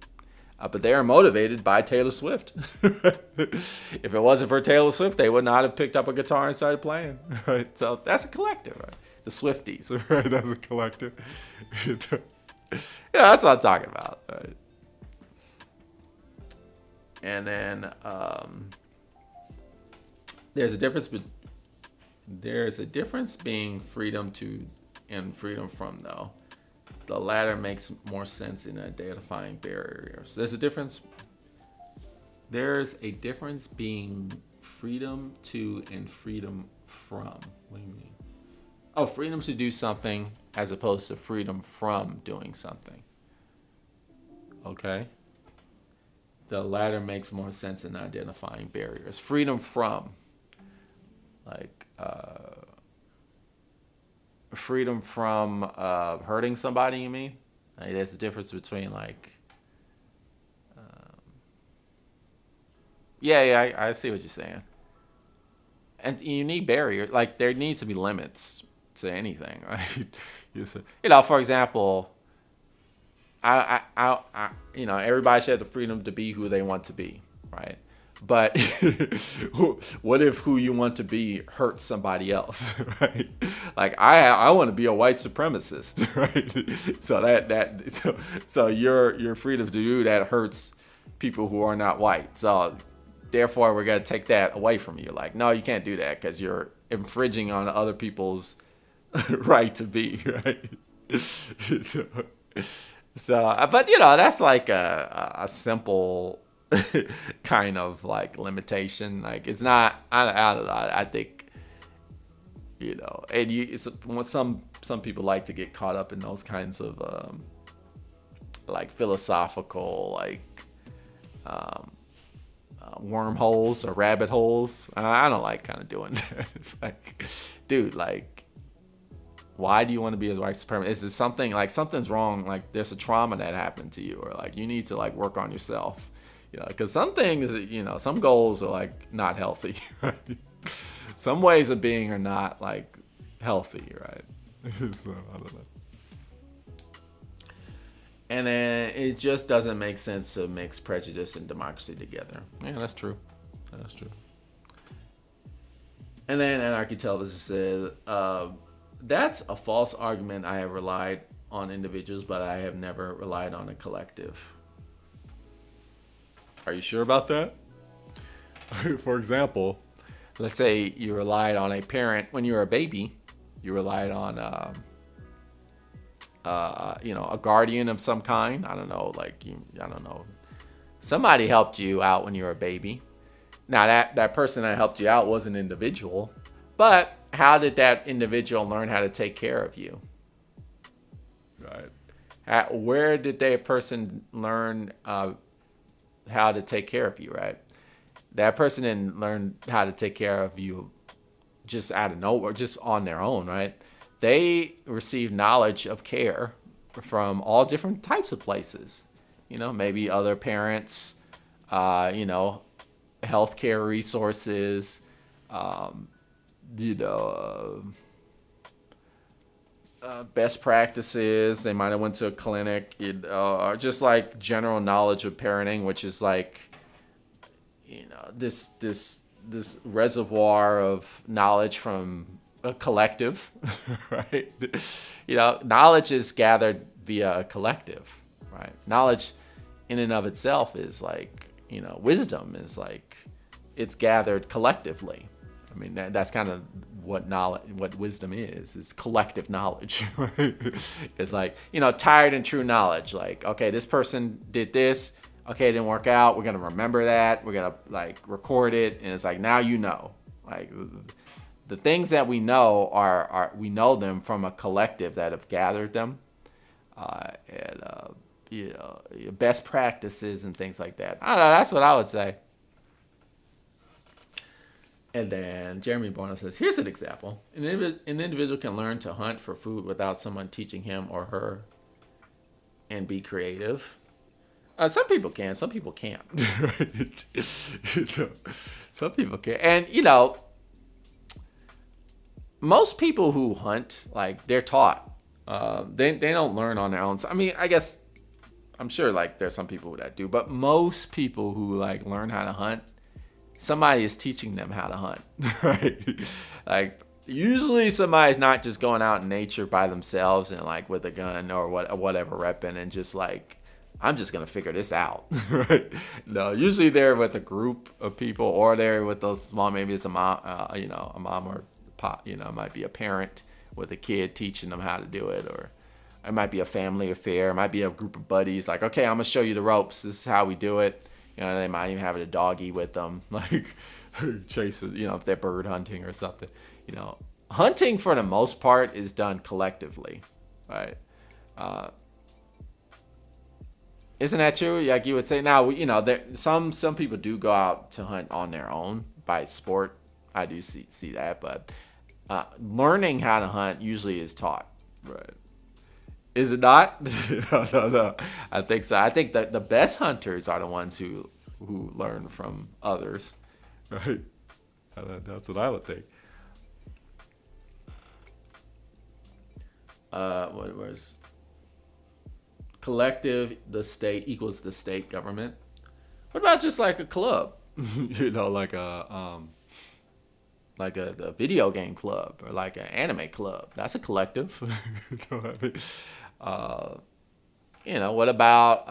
But they are motivated by Taylor Swift. If it wasn't for Taylor Swift, they would not have picked up a guitar and started playing. Right? So that's a collective, right? The Swifties, right? That's a collective. That's what I'm talking about. Right? And then there's a difference. There's a difference being freedom to and freedom from, though. The latter makes more sense in identifying barriers. There's a difference. There's a difference being freedom to and freedom from. What do you mean? Oh, freedom to do something as opposed to freedom from doing something. Okay. The latter makes more sense in identifying barriers. Freedom from, like, freedom from hurting somebody, you mean? Like, there's a difference between like I see what you're saying. And you need barriers. Like, there needs to be limits to anything, right? You know, for example, I everybody should have the freedom to be who they want to be, right? But what if who you want to be hurts somebody else, right? Like, I want to be a white supremacist, right? So your freedom to do that hurts people who are not white. So therefore, we're gonna take that away from you. Like, no, you can't do that because you're infringing on other people's right to be, right? So, but you know, that's like a simple kind of like limitation. Like, it's not. I don't know. I think, you know, and it's some people like to get caught up in those kinds of like philosophical like wormholes or rabbit holes. I don't like kind of doing that. It's like, dude, like, why do you want to be a white supremacist? Is it something like something's wrong? Like, there's a trauma that happened to you, or like you need to like work on yourself. You know, because some things, you know, some goals are like not healthy. Right? Some ways of being are not like healthy, right? So I don't know. And then it just doesn't make sense to mix prejudice and democracy together. Yeah, that's true. That's true. And then Anarchy Television says, that's a false argument. I have relied on individuals, but I have never relied on a collective. Are you sure about that? For example, let's say you relied on a parent when you were a baby. You relied on, a guardian of some kind. I don't know, somebody helped you out when you were a baby. Now that person that helped you out was an individual, but how did that individual learn how to take care of you? Right. Where did that person learn how to take care of you, right? That person didn't learn how to take care of you just out of nowhere, just on their own, right? They received knowledge of care from all different types of places. You know, maybe other parents, healthcare resources, best practices. They might have went to a clinic, or just like general knowledge of parenting, which is like, this reservoir of knowledge from a collective, right? Knowledge is gathered via a collective, right? Knowledge in and of itself is like, wisdom is like, it's gathered collectively. I mean, that's kind of what wisdom is collective knowledge, right? It's like, tired and true knowledge. Like, okay, this person did this. Okay, it didn't work out. We're going to remember that. We're going to like record it. And it's like, now like the things that we know are we know them from a collective that have gathered them. Best practices and things like that. I don't know. That's what I would say. And then Jeremy Bono says, here's an example. An individual can learn to hunt for food without someone teaching him or her and be creative. Some people can, some people can't. Some people can. And, most people who hunt, like, they're taught. They don't learn on their own. I mean, I guess, I'm sure, like, there's some people that do. But most people who, like, learn how to hunt, somebody is teaching them how to hunt, right? Like, usually somebody's not just going out in nature by themselves and, like, with a gun or whatever weapon and just, like, I'm just going to figure this out, right? No, usually they're with a group of people or they're with those small, maybe it's a mom, a mom or pop, it might be a parent with a kid teaching them how to do it, or it might be a family affair. It might be a group of buddies like, okay, I'm going to show you the ropes. This is how we do it. They might even have a doggy with them, like chases, if they're bird hunting or something. Hunting for the most part is done collectively, right? Isn't that true? Like you would say now, some people do go out to hunt on their own by sport. I do see that, but learning how to hunt usually is taught, right? Is it not? No. I think so. I think that the best hunters are the ones who learn from others, right? That's what I would think. What was collective? The state equals the state government. What about just like a club? Like a video game club or like an anime club. That's a collective. What about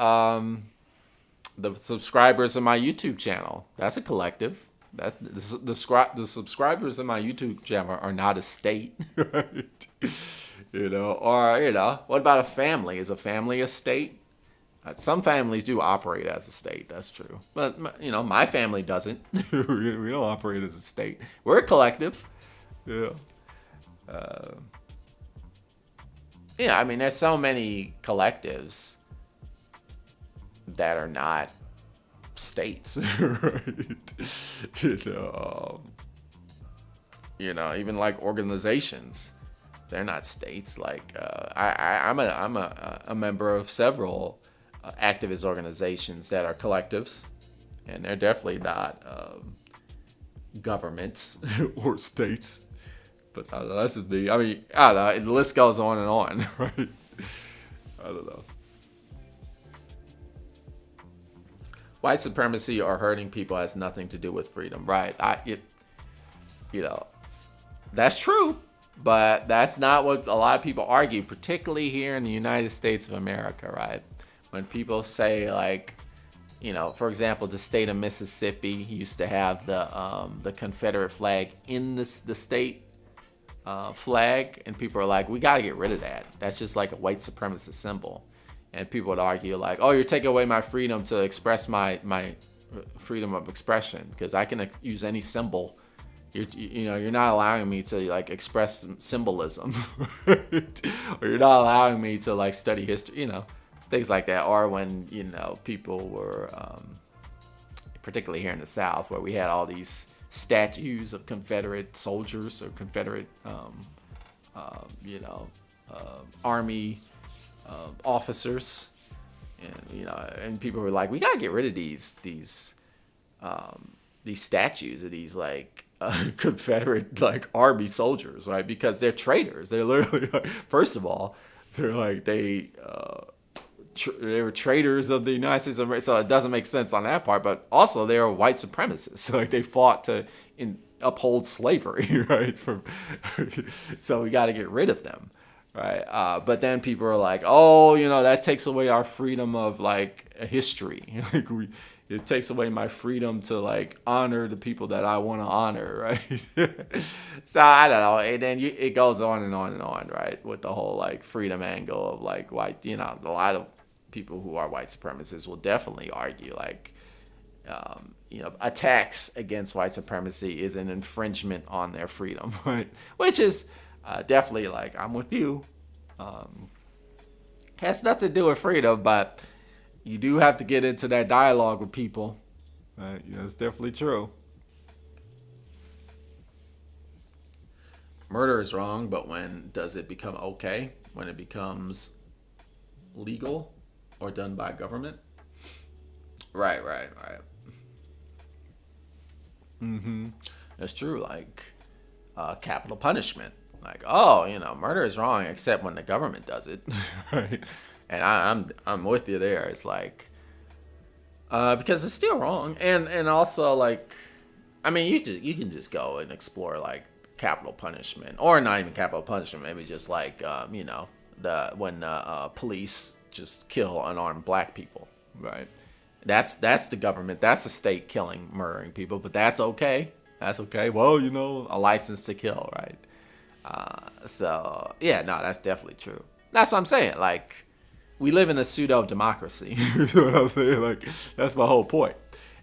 the subscribers of my YouTube channel? That's a collective. That's the subscribers of my YouTube channel are not a state, right? What about a family? Is a family a state? Some families do operate as a state. That's true. But, my family doesn't. We don't operate as a state. We're a collective. Yeah. I mean, there's so many collectives that are not states, right? Even like organizations, they're not states. Like, I'm a member of several activist organizations that are collectives, and they're definitely not governments or states. But that's just me. I mean, I don't know. The list goes on and on, right? I don't know. White supremacy or hurting people has nothing to do with freedom, right? That's true, but that's not what a lot of people argue, particularly here in the United States of America, right? When people say, like, for example, the state of Mississippi used to have the Confederate flag in the state flag, and people are like, we got to get rid of that. That's just like a white supremacist symbol. And people would argue like, oh, you're taking away my freedom to express my freedom of expression because I can use any symbol. You're not allowing me to like express symbolism, or you're not allowing me to like study history, things like that. Or when people were, particularly here in the South, where we had all these statues of Confederate soldiers or Confederate, Army officers, and people were like, we gotta get rid of these statues of these like Confederate like Army soldiers, right? Because they're traitors. They're literally like, first of all, they're like they were traitors of the United States of America, so it doesn't make sense on that part. But also, they are white supremacists. Like they fought to uphold slavery, right? So we got to get rid of them, right? But then people are like, oh, that takes away our freedom of like history. Like it takes away my freedom to like honor the people that I want to honor, right? So I don't know. And then it goes on and on and on, right? With the whole like freedom angle of like white, a lot of people who are white supremacists will definitely argue like, attacks against white supremacy is an infringement on their freedom, right? Which is definitely like, I'm with you. Has nothing to do with freedom, but you do have to get into that dialogue with people, right? It's definitely true. murder is wrong, but when does it become okay? When it becomes legal or done by government? Right. That's true. Like capital punishment. Like, oh, murder is wrong except when the government does it, right? And I'm with you there. It's like because it's still wrong, and also like, I mean, you can just go and explore like capital punishment, or not even capital punishment, maybe just like when police just kill unarmed black people, right? That's the government, that's the state killing, murdering people, but that's okay. That's okay. Well, a license to kill, right? So yeah, no, that's definitely true. That's what I'm saying. Like, we live in a pseudo democracy. That's what I'm saying. Like, that's my whole point.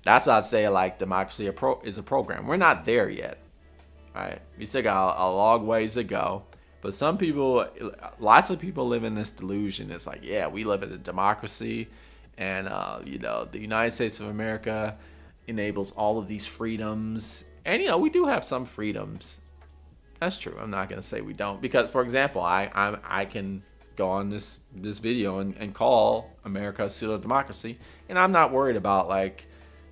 That's what I'm saying. Like, democracy is a program. We're not there yet, right? We still got a long ways to go. But lots of people live in this delusion. It's like, yeah, we live in a democracy, and the United States of America enables all of these freedoms, and we do have some freedoms. That's true. I'm not gonna say we don't, because, for example, I can go on this video and call America a pseudo democracy, and I'm not worried about like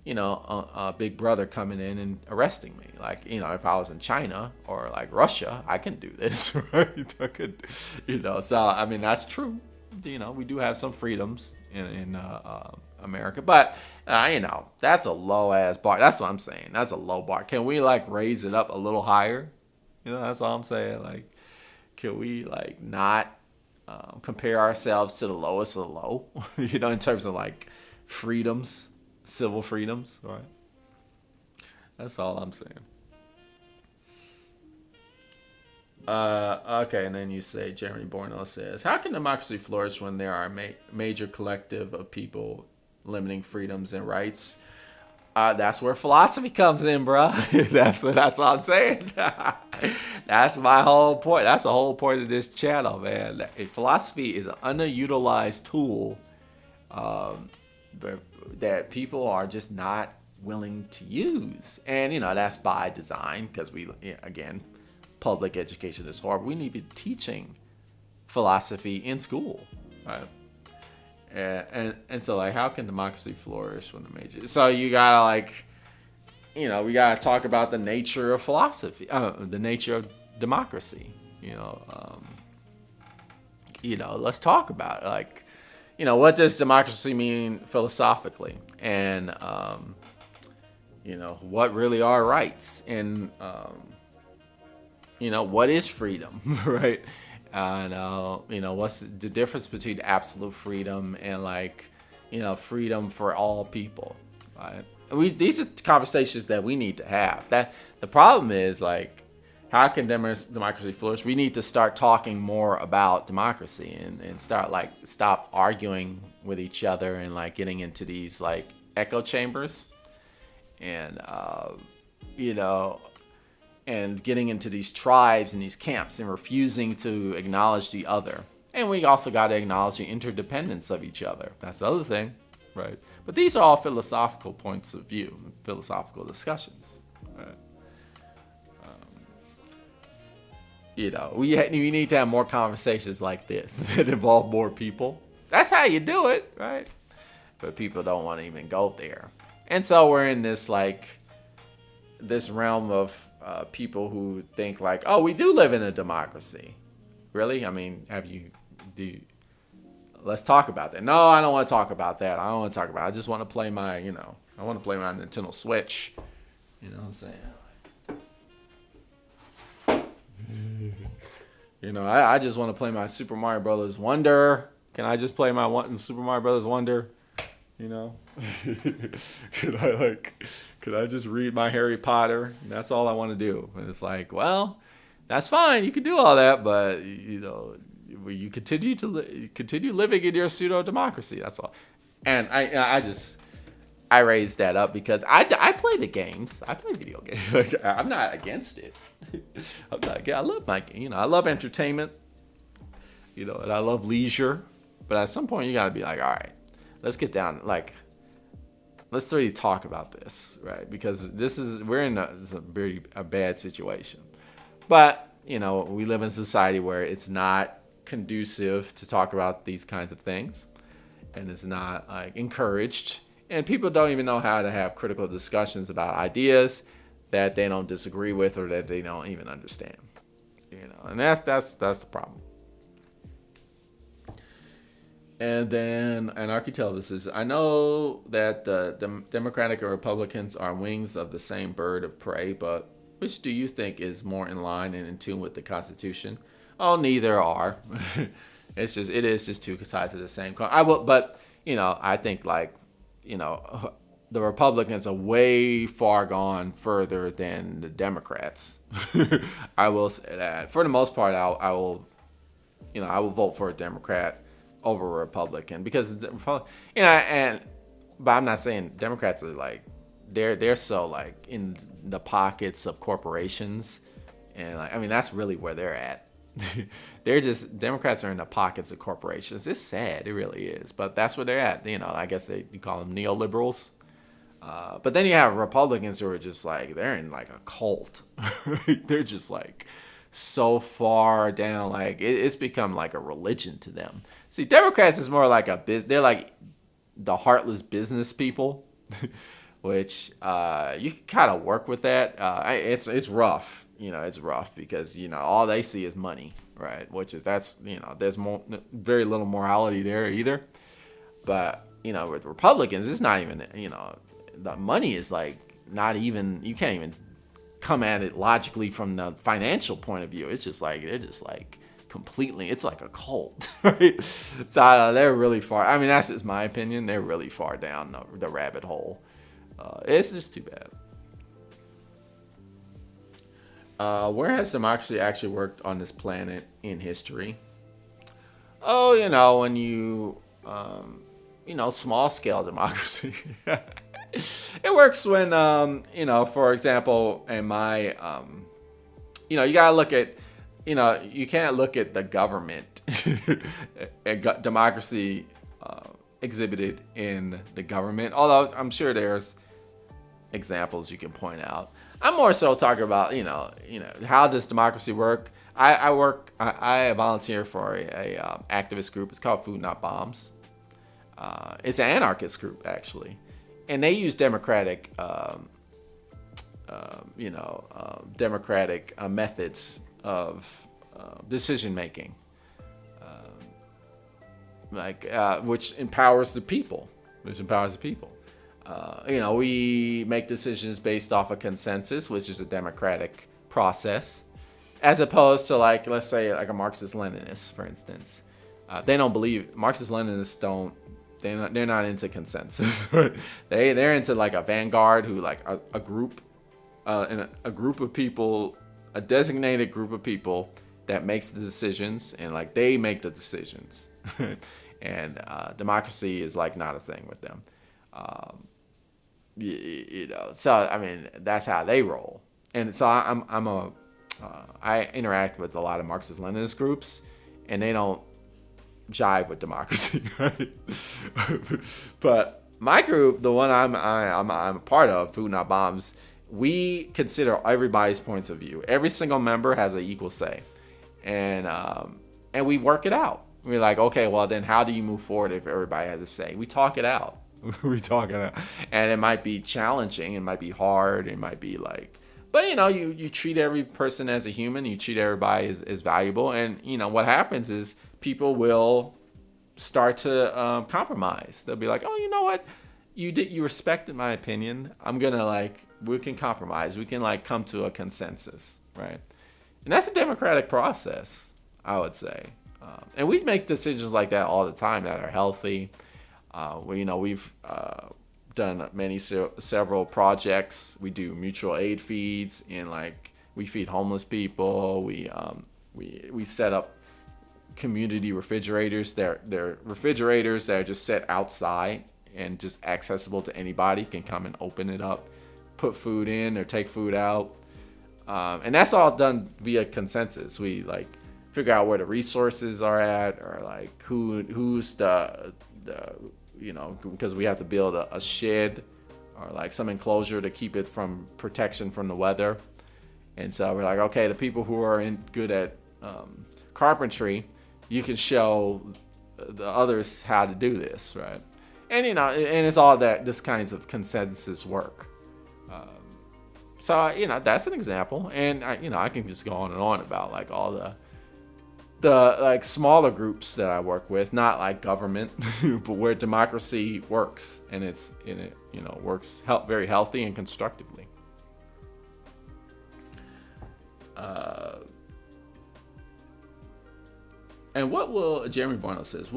a big brother coming in and arresting me. Like, if I was in China or like Russia, I can do this, right? I could, so I mean, that's true. We do have some freedoms in America, but that's a low ass bar. That's what I'm saying. That's a low bar. Can we like raise it up a little higher? That's all I'm saying. Like, can we like not compare ourselves to the lowest of the low? In terms of like freedoms, civil freedoms, right? That's all I'm saying. Okay, and then you say, Jeremy Borno says, how can democracy flourish when there are major collective of people limiting freedoms and rights? That's where philosophy comes in, bro. That's what I'm saying. That's my whole point. That's the whole point of this channel, man. Philosophy is an underutilized tool that people are just not willing to use. And, that's by design, because again, public education is horrible. We need to be teaching philosophy in school, right? And so, like, how can democracy flourish when the major? So you gotta like, we gotta talk about the nature of philosophy, the nature of democracy. Let's talk about it. Like, what does democracy mean philosophically, and what really are rights, and what is freedom, right? And what's the difference between absolute freedom and like, freedom for all people, right? These are conversations that we need to have. That the problem is, like, how can democracy flourish? We need to start talking more about democracy and stop arguing with each other and like getting into these like echo chambers, and and getting into these tribes and these camps and refusing to acknowledge the other. And we also got to acknowledge the interdependence of each other. That's the other thing, right? But these are all philosophical points of view, philosophical discussions, right? We need to have more conversations like this that involve more people. That's how you do it, right? But people don't want to even go there. And so we're in this realm of people who think like, oh, we do live in a democracy. Really? I mean, let's talk about that. No, I don't want to talk about that. I just want to play my, I want to play my Nintendo Switch. You know what I'm saying? I just want to play my Super Mario Brothers Wonder. Can I just play my Super Mario Brothers Wonder? Could I just read my Harry Potter? That's all I want to do. And it's like, well, that's fine. You can do all that, but you continue living in your pseudo democracy. That's all. And I raised that up because I play the games. I play video games. Like, I'm not against it. I love I love entertainment. And I love leisure. But at some point, you gotta be like, all right, let's get down. Like, let's really talk about this, right? Because we're in a bad situation. But we live in a society where it's not conducive to talk about these kinds of things, and it's not like encouraged, and people don't even know how to have critical discussions about ideas that they don't disagree with or that they don't even understand. And that's the problem. And then Anarchy Televis says, I know that the Democratic and Republicans are wings of the same bird of prey, but which do you think is more in line and in tune with the Constitution? Oh, neither are. It is just two sides of the same coin. I think the Republicans are way far gone further than the Democrats. I will say that. For the most part, I will vote for a Democrat over a Republican because but I'm not saying Democrats are like they're so like in the pockets of corporations, and that's really where they're at. Democrats are in the pockets of corporations. It's sad, it really is, but that's where they're at. I guess you call them neoliberals. But then you have Republicans who are just like they're in like a cult. They're just like so far down, like it's become like a religion to them. See, Democrats is more like they're like the heartless business people, which you can kind of work with that. It's rough, it's rough because all they see is money, right? There's very little morality there either. But with Republicans, it's not even the money is like not even, you can't even come at it logically from the financial point of view. It's just like they're just like completely, it's like a cult, right? So they're really far. I mean, that's just my opinion. They're really far down the rabbit hole. It's just too bad. Where has democracy actually worked on this planet in history? Oh, when you small scale democracy. It works when, for example, in my, you gotta look at, you can't look at the government and democracy exhibited in the government. Although I'm sure there's examples you can point out. I'm more so talking about, how does democracy work? I volunteer for a activist group. It's called Food Not Bombs. It's an anarchist group actually. And they use democratic, democratic methods of decision making, which empowers the people. We make decisions based off a consensus, which is a democratic process, as opposed to let's say like a Marxist-Leninist, for instance. They don't believe Marxist-Leninists don't. They're not into consensus. They're into like a vanguard who like a group of people, a designated group of people that makes the decisions, and like they make the decisions. And democracy is like not a thing with them. So I mean that's how they roll. And so I interact with a lot of Marxist-Leninist groups, and they don't jive with democracy, right? But my group, the one I'm a part of, Food Not Bombs, we consider everybody's points of view. Every single member has an equal say, and we work it out. We're like, okay, well then, how do you move forward if everybody has a say? We talk it out. And it might be challenging, it might be hard, it might be like. But you treat every person as a human. You treat everybody as valuable, and what happens is people will start to compromise. They'll be like, oh, you know what? You respected my opinion. We can compromise. We can come to a consensus, right? And that's a democratic process, I would say. And we make decisions like that all the time that are healthy. We've done several projects. We do mutual aid feeds, and we feed homeless people. We set up community refrigerators. They're refrigerators that are just set outside and just accessible to anybody. Can come and open it up, put food in or take food out, and that's all done via consensus. We figure out where the resources are at, or who's the because we have to build a shed or some enclosure to keep it from protection from the weather. And so we're like, okay, the people who are good at carpentry, you can show the others how to do this, right? And and it's all this kinds of consensus work. So that's an example, and I can just go on and on about like all the like smaller groups that I work with, not like government, but where democracy works, and it works very healthy and constructively. And Jeremy Barno says,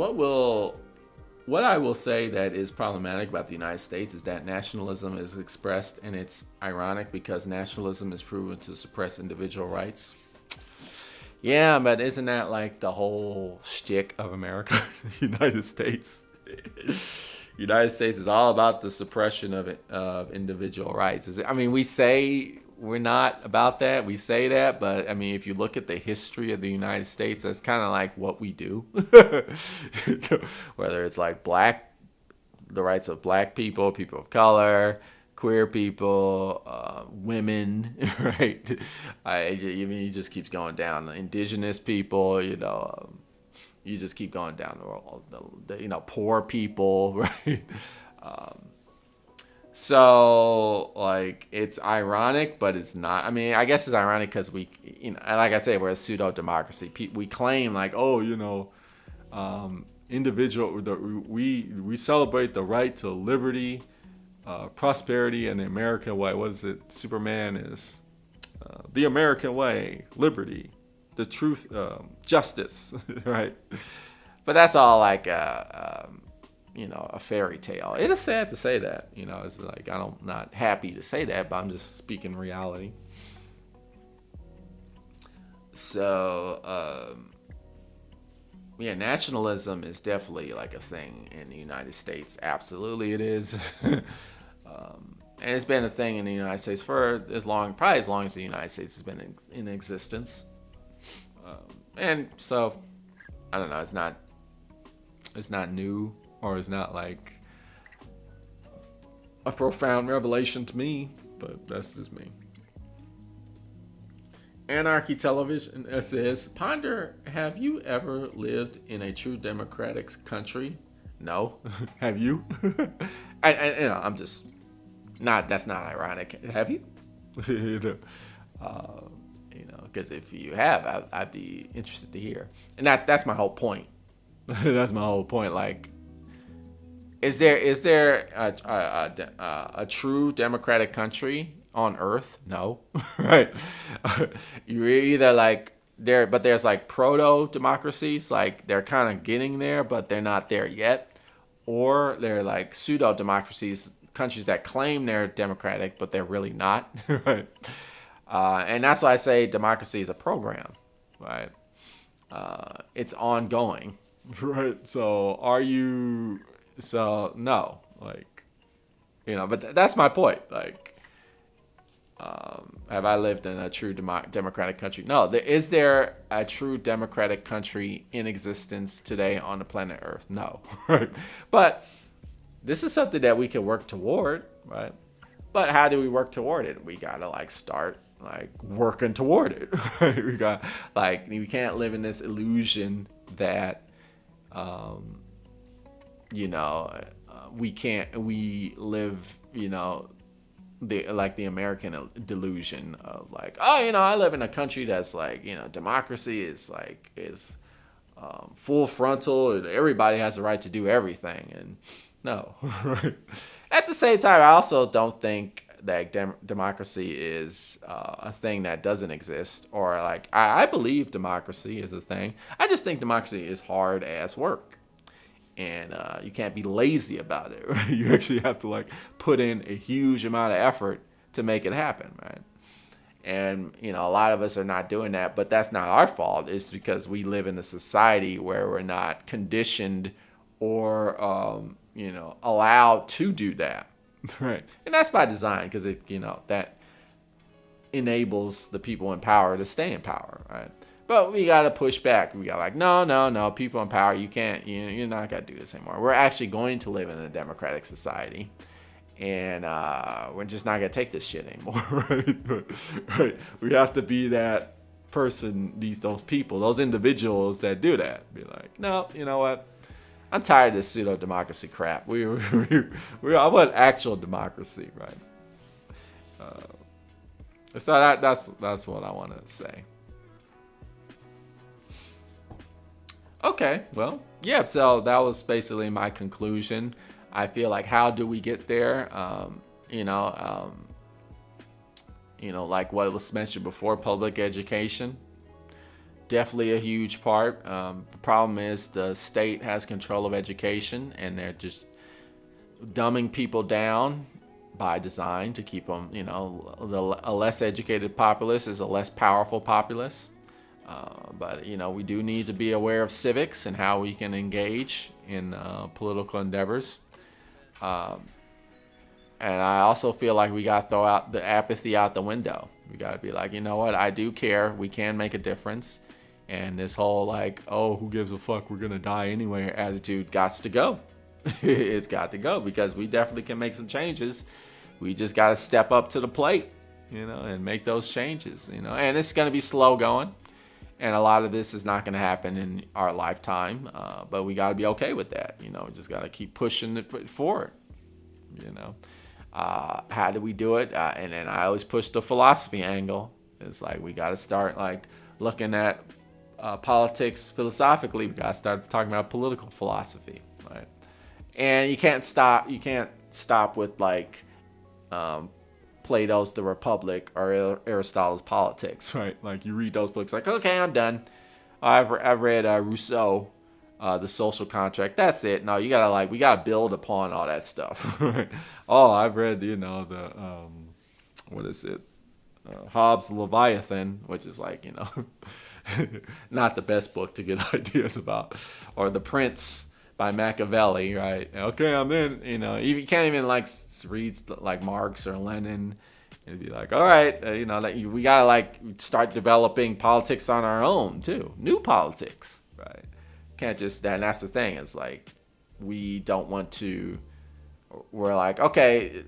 what I will say that is problematic about the United States is that nationalism is expressed, and it's ironic because nationalism is proven to suppress individual rights. Yeah, but isn't that like the whole shtick of America, United States? United States is all about the suppression of individual rights. We say we're not about that. We say that, but if you look at the history of the United States, that's kind of like what we do. Whether it's like the rights of black people, people of color, queer people, women, right? It just keeps going down. Indigenous people, you just keep going down the poor people, right? So, like, it's ironic, but it's not. I guess it's ironic because we, like I say, we're a pseudo-democracy. We claim, like, individual, we celebrate the right to liberty, prosperity, and the American way. What is it? Superman is the American way, liberty, the truth, justice, right? But that's all like a fairy tale. It is sad to say that. It's like I'm not happy to say that, but I'm just speaking reality. So, nationalism is definitely like a thing in the United States. Absolutely, it is. And it's been a thing in the United States for probably as long as the United States has been in existence. And so, I don't know. It's not new. Or it's not like a profound revelation to me, but that's just me. Anarchy Television says, Ponder, have you ever lived in a true democratic country? No. Have you? I'm just not. That's not ironic. Have you? Because if you have, I'd be interested to hear. And that's my whole point. That's my whole point. Like, Is there a true democratic country on Earth? No, right? You're either like there, but there's like proto democracies, like they're kind of getting there, but they're not there yet, or they're like pseudo democracies, countries that claim they're democratic, but they're really not, right? And that's why I say democracy is a program, right? It's ongoing, right? So no, like, but that's my point. Like, have I lived in a true democratic country? No. Is there a true democratic country in existence today on the planet Earth? No. Right. But this is something that we can work toward, right? But how do we work toward it? We gotta start working toward it. Right? We can't live in this illusion that we live, the American delusion of I live in a country that's democracy is full frontal and everybody has the right to do everything. And no, right. At the same time, I also don't think that democracy is a thing that doesn't exist, or I believe democracy is a thing. I just think democracy is hard ass work. And you can't be lazy about it, right? You actually have to put in a huge amount of effort to make it happen, right? And a lot of us are not doing that, but that's not our fault. It's because we live in a society where we're not conditioned or allowed to do that, right? And that's by design, because that enables the people in power to stay in power, right? But we got to push back. We got no, people in power, you can't, you're not going to do this anymore. We're actually going to live in a democratic society. and we're just not gonna take this shit anymore, right? Right? We have to be that person, those people, those individuals that do that. Be like, no, you know what? I'm tired of this pseudo democracy crap. I want actual democracy, right? So that's what I want to say. Okay, well, yeah. So that was basically my conclusion. I feel like, how do we get there? Like what was mentioned before, public education, definitely a huge part. The problem is the state has control of education, and they're just dumbing people down by design to keep them, a less educated populace is a less powerful populace. But we do need to be aware of civics and how we can engage in political endeavors. And I also feel like we got to throw out the apathy out the window. We got to be like, you know what? I do care. We can make a difference. And this whole like, oh, who gives a fuck? We're going to die anyway attitude got to go. It's got to go, because we definitely can make some changes. We just got to step up to the plate, and make those changes, and it's going to be slow going. And a lot of this is not going to happen in our lifetime, but we got to be okay with that. We just got to keep pushing it forward. How do we do it? And then I always push the philosophy angle. It's like we got to start like looking at politics philosophically. We got to start talking about political philosophy, right? And you can't stop with like Plato's The Republic or Aristotle's Politics, right? Like you read those books, like, okay, I'm done. I've read Rousseau, The Social Contract. That's it. No, we gotta build upon all that stuff. Oh, I've read, what is it? Hobbes' Leviathan, which is like, not the best book to get ideas about, or The Prince by Machiavelli, right? Okay, I'm in. You can't even like read like Marx or Lenin and be like, all right, we gotta like start developing politics on our own too, new politics, right? Can't just that. And that's the thing. It's like we don't want to. We're like, okay,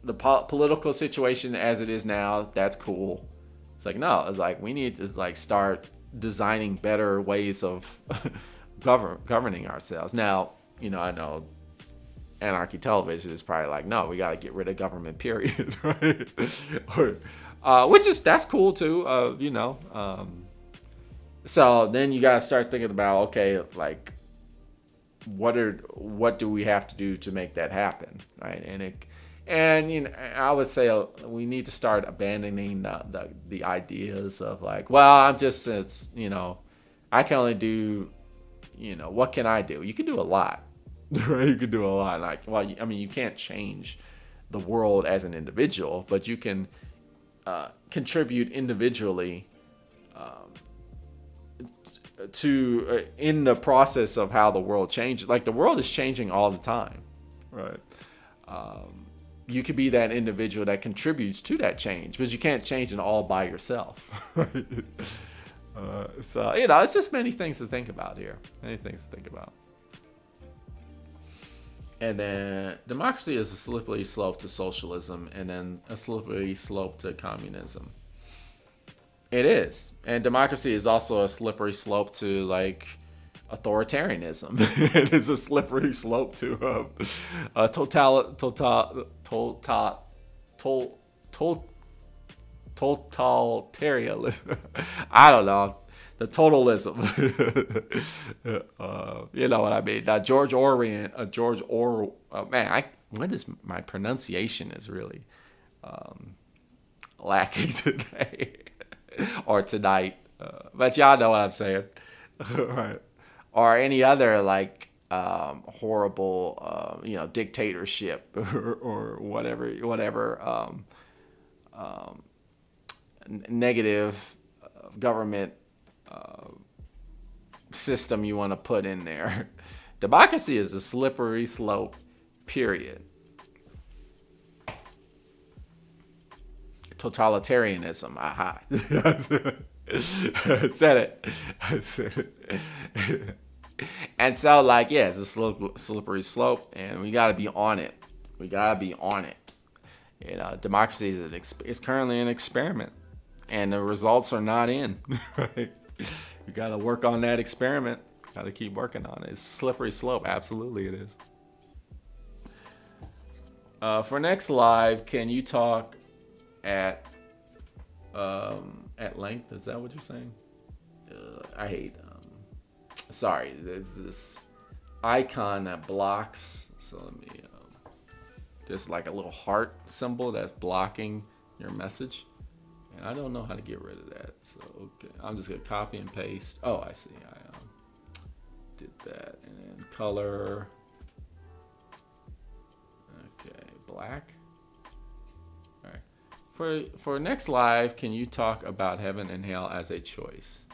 the political situation as it is now, that's cool. It's like no, it's like we need to like start designing better ways of governing ourselves. Now, I know Anarchy Television is probably like, no, we got to get rid of government, period, right? That's cool too, So then you got to start thinking about, okay, like, what do we have to do to make that happen, right? And I would say we need to start abandoning the ideas of like, well, I can only do. What can I do? You can do a lot, right? You can do a lot. Like, well, you can't change the world as an individual, but you can contribute individually to in the process of how the world changes. Like the world is changing all the time, right? You could be that individual that contributes to that change, because you can't change it all by yourself, right? So, it's just many things to think about here. Many things to think about. And then democracy is a slippery slope to socialism, and then a slippery slope to communism. It is. And democracy is also a slippery slope to, like, authoritarianism. It is a slippery slope to totalitarianism. I don't know. The totalism. You know what I mean? Now, George Orwell. My pronunciation is really lacking today or tonight. But y'all know what I'm saying. Right. Or any other like horrible, dictatorship or whatever. Negative government system you want to put in there. Democracy is a slippery slope, period. Totalitarianism, aha. Said it. And so, like, yeah, it's a slippery slope, and we got to be on it. We gotta be on it. You know, democracy is currently an experiment, and the results are not in. Right? You gotta work on that experiment. Gotta keep working on it. It's slippery slope. Absolutely, it is. For next live, can you talk at at length? Is that what you're saying? I hate. Sorry, there's this icon that blocks. So let me. There's like a little heart symbol that's blocking your message, and I don't know how to get rid of that. So okay, I'm just gonna copy and paste. Oh, I see. I did that, and then color. Okay, black. All right. For next live, can you talk about heaven and hell as a choice?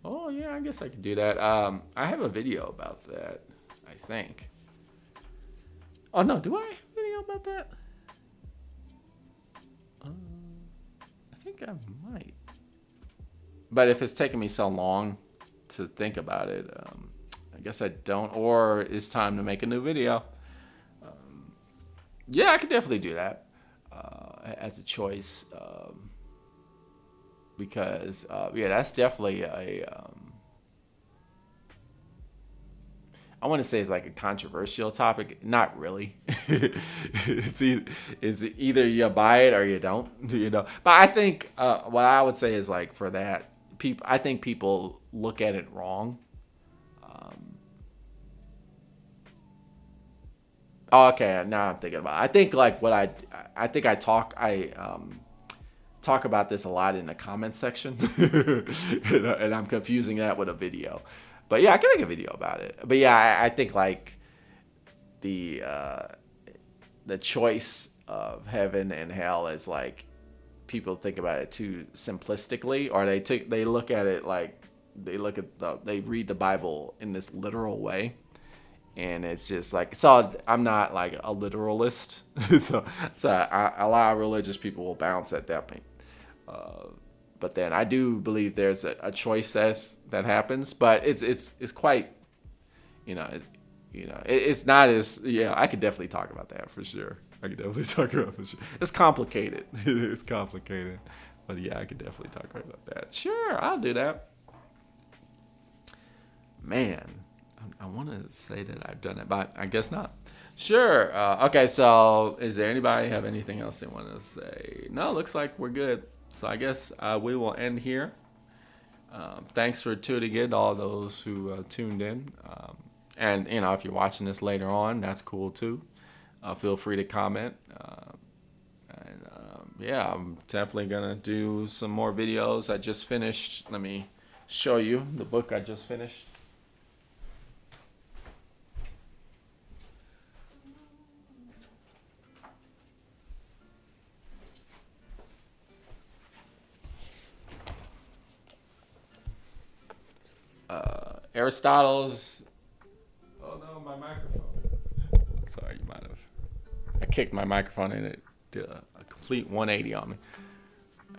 Oh yeah, I guess I could do that. I have a video about that, I think. Oh no, do I have a video about that? I think I might. But if it's taking me so long to think about it, I guess I don't. Or it's time to make a new video. Yeah, I could definitely do that as a choice. Because yeah, that's definitely I want to say it's like a controversial topic. Not really. It's either you buy it or you don't. You know. But I think what I would say is like for that, I think people look at it wrong. Oh, okay, now I'm thinking about it. I think like what I think I talk about this a lot in the comment section, and I'm confusing that with a video. But yeah, I can make a video about it. But yeah, I think like the choice of heaven and hell is like people think about it too simplistically, or they look at it like they read the Bible in this literal way. And it's just like, so I'm not like a literalist. so a lot of religious people will bounce at that point. But then I do believe there's a choice that happens, but it's quite, it's not as, yeah, I could definitely talk about that for sure. I could definitely talk about it for sure. It's complicated. It's complicated. But yeah, I could definitely talk about that. Sure, I'll do that. Man. I want to say that I've done it, but I guess not. Sure. Okay, so is there anybody have anything else they want to say? No, looks like we're good. So I guess we will end here. Thanks for tuning in, all those who tuned in. And, if you're watching this later on, that's cool too. Feel free to comment. Yeah, I'm definitely going to do some more videos. I just finished. Let me show you the book I just finished. Aristotle's. Oh no, my microphone. Sorry, you might have. I kicked my microphone and it did a complete 180 on me.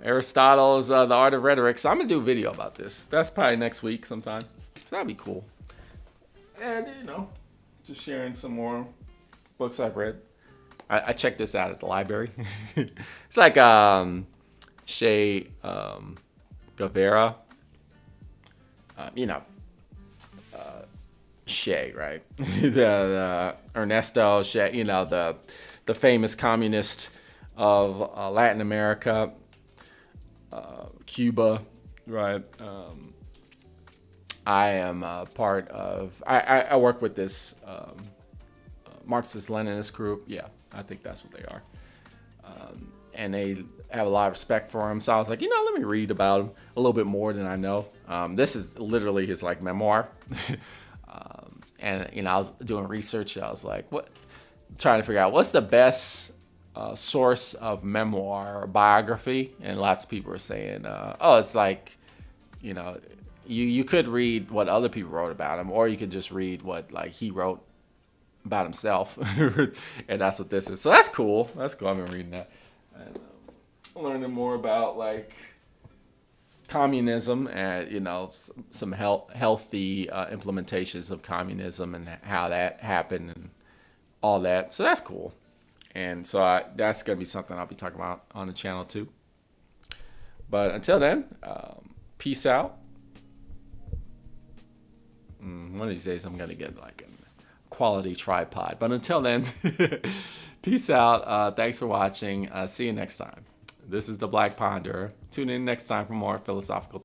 Aristotle's The Art of Rhetoric. So I'm gonna do a video about this. That's probably next week sometime. So that'd be cool. And just sharing some more books I've read. I checked this out at the library. It's like Che Guevara. Che, right? the Ernesto Che, the famous communist of Latin America, Cuba, right? I am part of. I work with this Marxist-Leninist group. Yeah, I think that's what they are. And they have a lot of respect for him. So I was like, let me read about him a little bit more than I know. This is literally his like memoir. And I was doing research. I was like, trying to figure out what's the best source of memoir or biography. And lots of people are saying, it's like, you could read what other people wrote about him, or you could just read what like he wrote about himself. And that's what this is. So that's cool. I've been reading that. And learning more about like communism and some healthy implementations of communism and how that happened and all that. So that's cool. And so that's going to be something I'll be talking about on the channel too. But until then, peace out. One of these days I'm going to get like a quality tripod. But until then, peace out. Thanks for watching. See you next time. This is the Black Ponder. Tune in next time for more philosophical